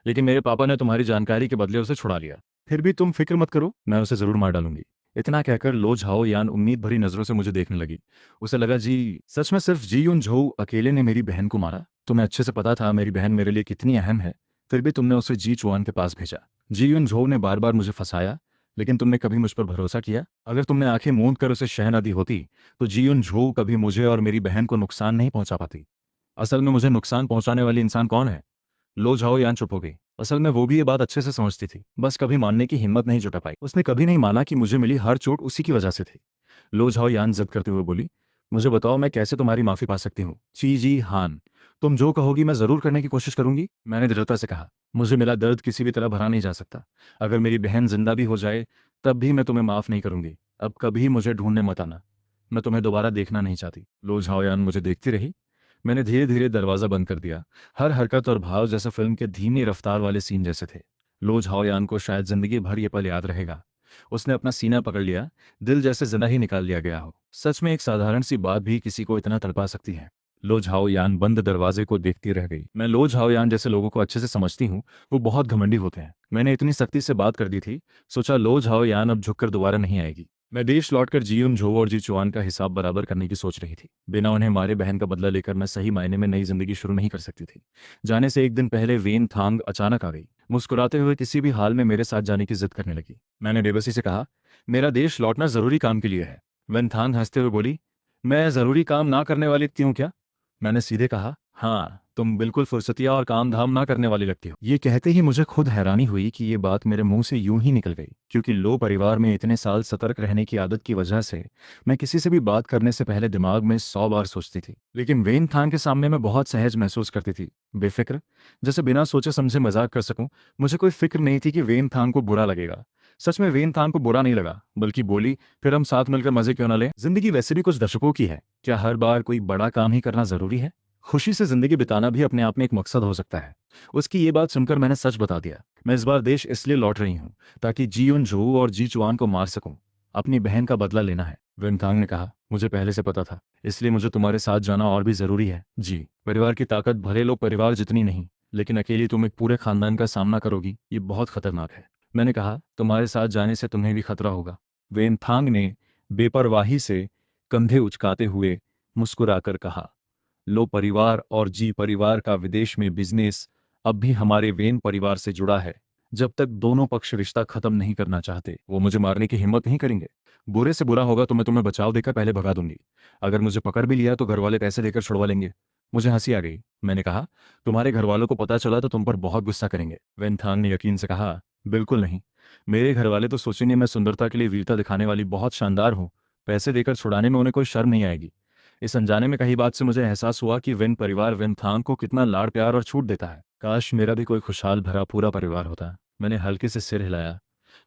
लेकिन मेरे पापा ने तुम्हारी जानकारी के बदले उसे छुड़ा लिया। फिर भी तुम फिक्र मत करो, मैं उसे जरूर मार डालूंगी। इतना कहकर लो झाओ यान उम्मीद भरी नजरों से मुझे देखने लगी। उसे लगा, जी सच में सिर्फ जी युन झो अकेले ने मेरी बहन को मारा? तुम्हें अच्छे से पता था मेरी बहन मेरे लिए कितनी अहम है, फिर भी तुमने उसे जी चुआन के पास भेजा। जी युन झो ने बार बार मुझे फंसाया, लेकिन तुमने कभी मुझ पर भरोसा किया? अगर तुमने आंखें मूंद कर उसे शह न दी होती तो जी युन झो कभी मुझे और मेरी बहन को नुकसान नहीं पहुंचा पाती। असल में मुझे नुकसान पहुंचाने वाली इंसान कौन है? लो झाओ यान चुप हो गई। असल में वो भी ये बात अच्छे से समझती थी, बस कभी मानने की हिम्मत नहीं जुटा पाई। उसने कभी नहीं माना कि मुझे मिली हर चोट उसी की वजह से थी। लो झाओ यान जिद करते हुए बोली, मुझे बताओ मैं कैसे तुम्हारी माफी पा सकती हूँ? ची जी हान, तुम जो कहोगी मैं जरूर करने की कोशिश करूंगी। मैंने दृढ़ता से कहा, मुझे मिला दर्द किसी भी तरह भरा नहीं जा सकता। अगर मेरी बहन जिंदा भी हो जाए तब भी मैं तुम्हें माफ नहीं करूंगी। अब कभी मुझे ढूंढने मत आना, मैं तुम्हें दोबारा देखना नहीं चाहती। लो झाओ यान मुझे देखती रही। मैंने धीरे धीरे दरवाजा बंद कर दिया। हर हरकत और भाव जैसे फिल्म के धीमी रफ्तार वाले सीन जैसे थे। लो झाओयान को शायद जिंदगी भर ये पल याद रहेगा। उसने अपना सीना पकड़ लिया, दिल जैसे जिंदा ही निकाल लिया गया हो। सच में एक साधारण सी बात भी किसी को इतना तड़पा सकती है। लो झाओयान बंद दरवाजे को देखती रह गई। मैं लो झाओयान जैसे लोगों को अच्छे से समझती हूँ, वो बहुत घमंडी होते हैं। मैंने इतनी सख्ती से बात कर दी थी, सोचा लो झाओयान अब झुककर दोबारा नहीं आएगी। मैं देश लौटकर जीयुन झो और जी चुआन का हिसाब बराबर करने की सोच रही थी। बिना उन्हें मारे बहन का बदला लेकर मैं सही मायने में नई जिंदगी शुरू नहीं कर सकती थी। जाने से एक दिन पहले वेन थांग अचानक आ गई। मुस्कुराते हुए किसी भी हाल में मेरे साथ जाने की जिद करने लगी। मैंने बेबसी से कहा, मेरा देश लौटना जरूरी काम के लिए है। वेन थांग हंसते हुए बोली, मैं जरूरी काम ना करने वाली क्यों क्या? मैंने सीधे कहा, हाँ तुम बिल्कुल फुर्सतिया और काम धाम ना करने वाली लगती हो। ये कहते ही मुझे खुद हैरानी हुई कि ये बात मेरे मुंह से यूं ही निकल गई, क्योंकि लो परिवार में इतने साल सतर्क रहने की आदत की वजह से मैं किसी से भी बात करने से पहले दिमाग में 100 बार सोचती थी। लेकिन वेन थांग के सामने मैं बहुत सहज महसूस करती थी, बेफिक्र, जैसे बिना सोचे समझे मजाक कर सकूं। मुझे कोई फिक्र नहीं थी कि वेन थांग को बुरा लगेगा। सच में वेन थांग को बुरा नहीं लगा, बल्कि बोली, फिर हम साथ मिलकर मजे क्यों ना लें? जिंदगी वैसे भी कुछ दशकों की है, क्या हर बार कोई बड़ा काम ही करना जरूरी है? खुशी से जिंदगी बिताना भी अपने आप में एक मकसद हो सकता है। उसकी ये बात सुनकर मैंने सच बता दिया, मैं इस बार देश इसलिए लौट रही हूँ ताकि जी युन झो और जी चुआन को मार सकूं। अपनी बहन का बदला लेना है। विनतांग ने कहा, मुझे पहले से पता था, इसलिए मुझे तुम्हारे साथ जाना और भी जरूरी है। जी, परिवार की ताकत भले लो परिवार जितनी नहीं, लेकिन अकेली तुम एक पूरे खानदान का सामना करोगी, ये बहुत खतरनाक है। मैंने कहा, तुम्हारे साथ जाने से तुम्हें भी खतरा होगा। वेनथांग ने बेपरवाही से कंधे उचकाते हुए मुस्कुराकर कहा, लो परिवार और जी परिवार का विदेश में बिजनेस अब भी हमारे वेन परिवार से जुड़ा है। जब तक दोनों पक्ष रिश्ता खत्म नहीं करना चाहते, वो मुझे मारने की हिम्मत नहीं करेंगे। बुरे से बुरा होगा तो मैं तुम्हें बचाव देकर पहले भगा दूंगी। अगर मुझे पकड़ भी लिया तो घर वाले पैसे देकर छुड़वा लेंगे। मुझे हंसी आ गई। मैंने कहा, तुम्हारे घर वालों को पता चला तो तुम पर बहुत गुस्सा करेंगे। वेनथांग ने यकीन से कहा, बिल्कुल नहीं, मेरे घर वाले तो सोचेंगे मैं सुंदरता के लिए वीरता दिखाने वाली बहुत शानदार हूँ। पैसे देकर छुड़ाने में उन्हें कोई शर्म नहीं आएगी। इस अनजाने में कही बात से मुझे एहसास हुआ कि वेन परिवार वेनथांग को कितना लाड़ प्यार और छूट देता है। काश मेरा भी कोई खुशहाल भरा पूरा परिवार होता। मैंने हल्के से सिर हिलाया।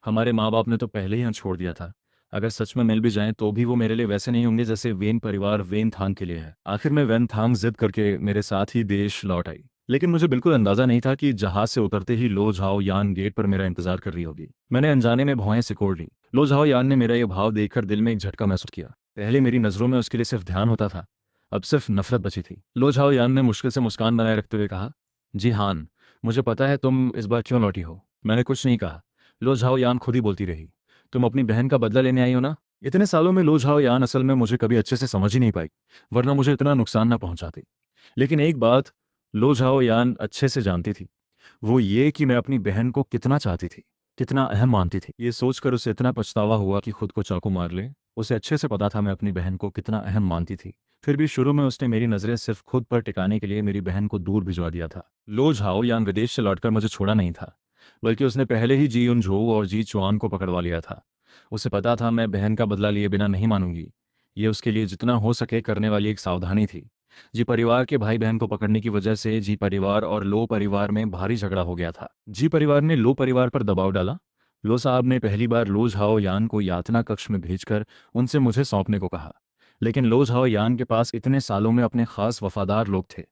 हमारे माँ बाप ने तो पहले ही हमें छोड़ दिया था। अगर सच में मिल भी जाएं तो भी वो मेरे लिए वैसे नहीं होंगे जैसे वेन परिवार वेनथांग के लिए है। आखिर में वेनथांग जिद करके मेरे साथ ही देश लौट आई, लेकिन मुझे बिल्कुल अंदाजा नहीं था कि जहाज से उतरते ही लो झाओ यान गेट पर मेरा इंतजार कर रही होगी। मैंने अनजाने में भौहें सिकोड़ ली। लो झाओ यान ने मेरा ये भाव देखकर दिल में एक झटका महसूस किया। पहले मेरी नजरों में उसके लिए सिर्फ ध्यान होता था, अब सिर्फ नफरत बची थी। लो झाओ यान ने मुश्किल से मुस्कान बनाए रखते हुए कहा, जी हान, मुझे पता है तुम इस बार क्यों लौटी हो। मैंने कुछ नहीं कहा। लो झाओ यान खुद ही बोलती रही, तुम अपनी बहन का बदला लेने आई हो ना? इतने सालों में लो झाओ यान असल में मुझे कभी अच्छे से समझ ही नहीं पाई, वरना मुझे इतना नुकसान ना पहुंचाती। लेकिन एक बात लो झाओ यान अच्छे से जानती थी, वो ये कि मैं अपनी बहन को कितना चाहती थी। कितना अहम मानती थी। ये सोचकर उसे इतना पछतावा हुआ कि खुद को चाकू मार ले। उसे अच्छे से पता था मैं अपनी बहन को कितना अहम मानती थी। फिर भी शुरू में उसने मेरी नज़रें सिर्फ खुद पर टिकाने के लिए मेरी बहन को दूर भिजवा दिया था। लो झाओ यान विदेश से लौटकर मुझे छोड़ा नहीं था, बल्कि उसने पहले ही जी युन झो और जी चुआन को पकड़वा लिया था। उसे पता था मैं बहन का बदला लिए बिना नहीं मानूंगी। ये उसके लिए जितना हो सके करने वाली एक सावधानी थी। जी परिवार के भाई बहन को पकड़ने की वजह से जी परिवार और लो परिवार में भारी झगड़ा हो गया था। जी परिवार ने लो परिवार पर दबाव डाला। लो साहब ने पहली बार लो झाओ यान को यातना कक्ष में भेजकर उनसे मुझे सौंपने को कहा। लेकिन लो झाओ यान के पास इतने सालों में अपने खास वफादार लोग थे।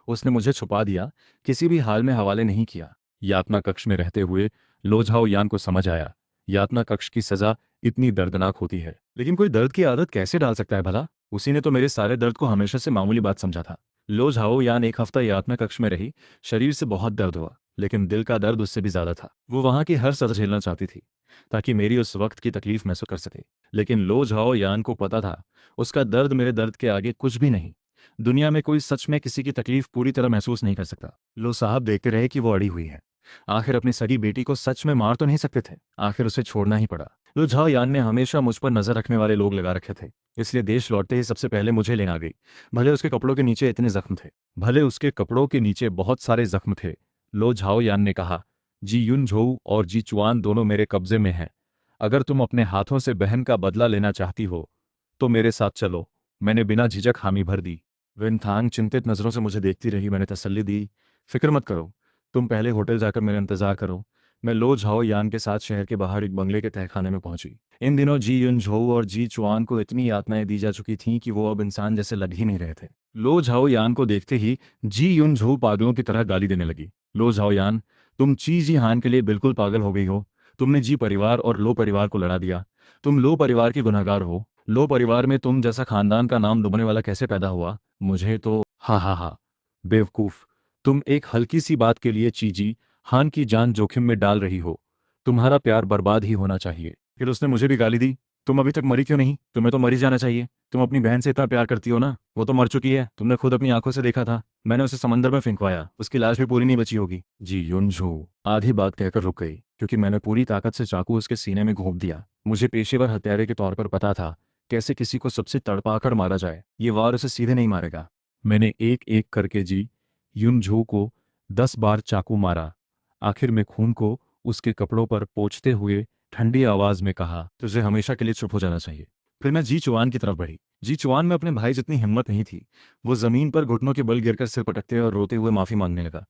उसने मुझे छुपा दिया, किसी भी हाल में हवाले नहीं किया। यातना कक्ष में रहते हुए लो झाओ यान को समझ आया, यातना कक्ष की सजा इतनी दर्दनाक होती है। लेकिन कोई दर्द की आदत कैसे डाल सकता है भला? उसी ने तो मेरे सारे दर्द को हमेशा से मामूली बात समझा था। लो झाओ यान एक हफ्ता यातना कक्ष में रही। शरीर से बहुत दर्द हुआ, लेकिन दिल का दर्द उससे भी ज्यादा था। वो वहां की हर सजा झेलना चाहती थी, ताकि मेरी उस वक्त की तकलीफ महसूस कर सके। लेकिन लो झाओ यान को पता था, उसका दर्द मेरे दर्द के आगे कुछ भी नहीं। दुनिया में कोई सच में किसी की तकलीफ पूरी तरह महसूस नहीं कर सकता। लो साहब देखते रहे कि वो अड़ी हुई है। आखिर अपनी सगी बेटी को सच में मार तो नहीं सकते थे। आखिर उसे छोड़ना ही पड़ा। लो झाओ यान ने हमेशा मुझ पर नजर रखने वाले लोग लगा रखे थे, इसलिए देश लौटते ही सबसे पहले मुझे लेने आ गई। भले उसके कपड़ों के नीचे इतने जख्म थे, भले उसके कपड़ों के नीचे बहुत सारे जख्म थे। लो झाओ यान ने कहा, जी युन झोऊ और जी चुआन दोनों मेरे कब्जे में हैं। अगर तुम अपने हाथों से बहन का बदला लेना चाहती हो तो मेरे साथ चलो। मैंने बिना झिझक हामी भर दी। विनथांग चिंतित नज़रों से मुझे देखती रही। मैंने तसल्ली दी, फिक्र मत करो, तुम पहले होटल जाकर मेरा इंतजार करो। मैं लो झाओ यान के साथ शहर के बाहर एक बंगले के तहखाने में पहुंची। इन दिनों जी युन झोऊ और जी चुआन को इतनी यातनाएं दी जा चुकी थीं कि वो अब इंसान जैसे लग ही नहीं रहे थे। लो झाओ यान को देखते ही जी युन झोऊ पागलों की तरह गाली देने लगी। लो झाओ यान, तुम ची जी हान के लिए बिल्कुल पागल हो गई हो। तुमने जी परिवार और लो परिवार को लड़ा दिया। तुम लो परिवार की गुनहगार हो। लो परिवार में तुम जैसा खानदान का नाम डुबने वाला कैसे पैदा हुआ? मुझे तो हा बेवकूफ, तुम एक हल्की सी बात के लिए चीजी हान की जान जोखिम में डाल रही हो। तुम्हारा प्यार बर्बाद ही होना चाहिए। फिर उसने मुझे भी गाली दी, तुम अभी तक मरी क्यों नहीं? तुम्हें तो मरी जाना चाहिए। तुम अपनी बहन से इतना प्यार करती हो ना, वो तो मर चुकी है। तुमने खुद अपनी आंखों से देखा था। मैंने उसे समंदर में फेंकवाया, उसकी लाश भी पूरी नहीं बची होगी। जी युनझो आधी बात कहकर रुक गई, क्योंकि मैंने पूरी ताकत से चाकू उसके सीने में घोंप दिया। मुझे पेशेवर हत्यारे के तौर पर पता था कैसे किसी को सबसे तड़पाकर मारा जाए। ये वार उसे सीधे नहीं मारेगा। मैंने एक एक करके जी युनझो को 10 बार चाकू मारा। आखिर में खून को उसके कपड़ों पर पोंछते हुए ठंडी आवाज में कहा, तुझे हमेशा के लिए चुप हो जाना चाहिए। फिर मैं जी चुआन की तरफ बढ़ी। जी चुआन में अपने भाई जितनी हिम्मत नहीं थी। वो जमीन पर घुटनों के बल गिरकर सिर पटकते और रोते हुए माफी मांगने लगा।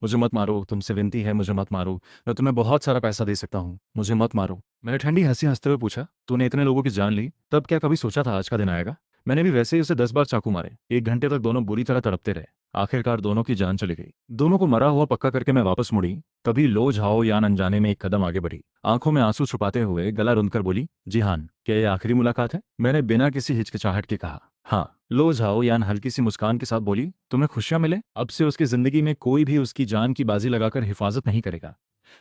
मुझे मत मारो, तुमसे विनती है, मुझे मत मारो। मैं तुम्हें बहुत सारा पैसा दे सकता हूँ, मुझे मत मारो। मैंने ठंडी हंसी हंसते हुए पूछा, तूने इतने लोगों की जान ली, तब क्या कभी सोचा था आज का दिन आएगा? मैंने भी वैसे ही उसे 10 बार चाकू मारे। 1 घंटे तक दोनों बुरी तरह तड़पते रहे। आखिरकार दोनों की जान चली गई। दोनों को मरा हुआ पक्का करके मैं वापस मुड़ी। तभी लो झाओ यान अनजाने में एक कदम आगे बढ़ी। आंखों में आंसू छुपाते हुए गला रुंधकर बोली, जी हान, क्या ये आखिरी मुलाकात है? मैंने बिना किसी हिचकिचाहट के कहा, हाँ। लो झाओ यान हल्की सी मुस्कान के साथ बोली, तुम्हें खुशियां मिले। अब से उसकी जिंदगी में कोई भी उसकी जान की बाजी लगाकर हिफाजत नहीं करेगा।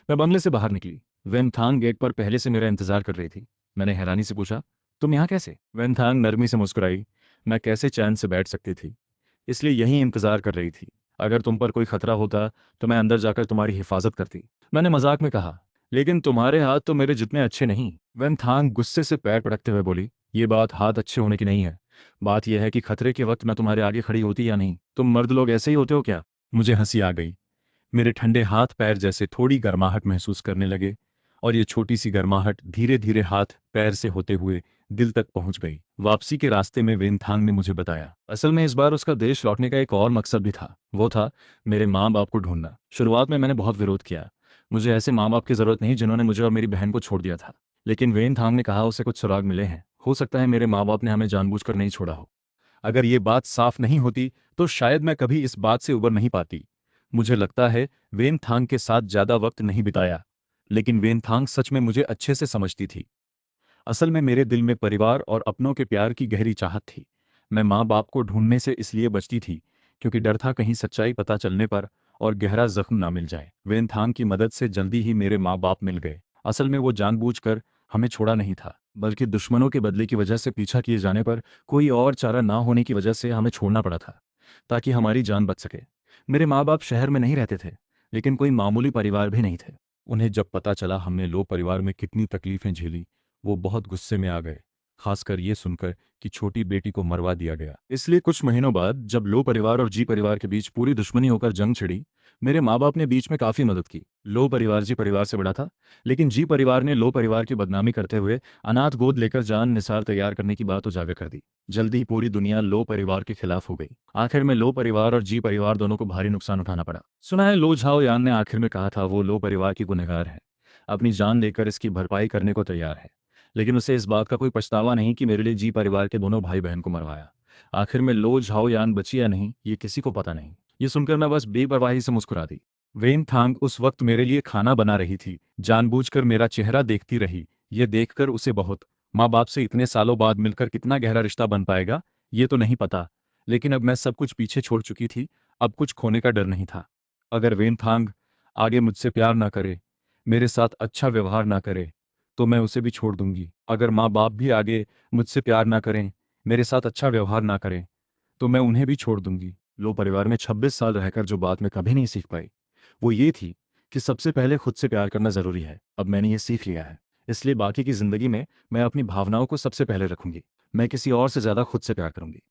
मैं बंगले से बाहर निकली। वेनथांग गेट पर पहले से मेरा इंतजार कर रही थी। मैंने हैरानी से पूछा, तुम यहाँ कैसे? वेनथांग नरमी से मुस्कुराई। मैं कैसे चैन से बैठ सकती थी, इसलिए यहीं इंतजार कर रही थी। अगर तुम पर कोई खतरा होता तो मैं अंदर जाकर तुम्हारी हिफाजत करती। मैंने मजाक में कहा, लेकिन तुम्हारे हाथ तो मेरे जितने अच्छे नहीं। वेनथांग गुस्से से पैर पटकते हुए बोली, ये बात हाथ अच्छे होने की नहीं है। बात यह है कि खतरे के वक्त मैं तुम्हारे आगे खड़ी होती या नहीं। तुम मर्द लोग ऐसे ही होते हो क्या? मुझे हंसी आ गई। मेरे ठंडे हाथ पैर जैसे थोड़ी गर्माहट महसूस करने लगे, और ये छोटी सी गर्माहट धीरे धीरे हाथ पैर से होते हुए दिल तक पहुंच गई। वापसी के रास्ते में वेनथांग ने मुझे बताया, असल में इस बार उसका देश लौटने का एक और मकसद भी था। वो था मेरे माँ बाप को ढूंढना। शुरुआत में मैंने बहुत विरोध किया। मुझे ऐसे माँ बाप की जरूरत नहीं जिन्होंने मुझे और मेरी बहन को छोड़ दिया था। लेकिन वेनथांग ने कहा उसे कुछ सुराग मिले हैं। हो सकता है मेरे माँ बाप ने हमें जानबूझकर नहीं छोड़ा हो। अगर ये बात साफ नहीं होती तो शायद मैं कभी इस बात से उबर नहीं पाती। मुझे लगता है वेनथांग के साथ ज्यादा वक्त नहीं बिताया, लेकिन वेनथांग सच में मुझे अच्छे से समझती थी। असल में मेरे दिल में परिवार और अपनों के प्यार की गहरी चाहत थी। मैं माँ बाप को ढूंढने से इसलिए बचती थी क्योंकि डर था कहीं सच्चाई पता चलने पर और गहरा जख्म ना मिल जाए। वेनथांग की मदद से जल्दी ही मेरे माँ बाप मिल गए। असल में वो जानबूझकर हमें छोड़ा नहीं था, बल्कि दुश्मनों के बदले की वजह से पीछा किए जाने पर कोई और चारा ना होने की वजह से हमें छोड़ना पड़ा था, ताकि हमारी जान बच सके। मेरे माँ बाप शहर में नहीं रहते थे, लेकिन कोई मामूली परिवार भी नहीं थे। उन्हें जब पता चला हमने लो परिवार में कितनी तकलीफें झेली, वो बहुत गुस्से में आ गए, खासकर ये सुनकर कि छोटी बेटी को मरवा दिया गया। इसलिए कुछ महीनों बाद जब लो परिवार और जी परिवार के बीच पूरी दुश्मनी होकर जंग छिड़ी, मेरे माँ बाप ने बीच में काफ़ी मदद की। लो परिवार जी परिवार से बड़ा था, लेकिन जी परिवार ने लो परिवार की बदनामी करते हुए अनाथ गोद लेकर जान निसार तैयार करने की बात उजागर कर दी। जल्दी ही पूरी दुनिया लो परिवार के खिलाफ हो गई। आखिर में लो परिवार और जी परिवार दोनों को भारी नुकसान उठाना पड़ा। सुना है लो झाओ यान ने आखिर में कहा था वो लो परिवार की गुनहगार है, अपनी जान देकर इसकी भरपाई करने को तैयार है, लेकिन उसे इस बात का कोई पछतावा नहीं कि मेरे लिए जी परिवार के दोनों भाई बहन को मरवाया। आखिर में लो झाओ यान बची या नहीं, ये किसी को पता नहीं। ये सुनकर मैं बस बेपरवाही से मुस्कुरा दी। वेन थांग उस वक्त मेरे लिए खाना बना रही थी, जानबूझकर मेरा चेहरा देखती रही। ये देखकर उसे बहुत, माँ बाप से इतने सालों बाद मिलकर कितना गहरा रिश्ता बन पाएगा, ये तो नहीं पता। लेकिन अब मैं सब कुछ पीछे छोड़ चुकी थी, अब कुछ खोने का डर नहीं था। अगर वेन थांग आगे मुझसे प्यार ना करे, मेरे साथ अच्छा व्यवहार ना करे, तो मैं उसे भी छोड़ दूंगी। अगर माँ बाप भी आगे मुझसे प्यार ना करें, मेरे साथ अच्छा व्यवहार ना करें, तो मैं उन्हें भी छोड़ दूंगी। लो परिवार में 26 साल रहकर जो बात मैं कभी नहीं सीख पाई, वो ये थी कि सबसे पहले खुद से प्यार करना ज़रूरी है। अब मैंने ये सीख लिया है, इसलिए बाकी की ज़िंदगी में मैं अपनी भावनाओं को सबसे पहले रखूंगी। मैं किसी और से ज़्यादा खुद से प्यार करूंगी।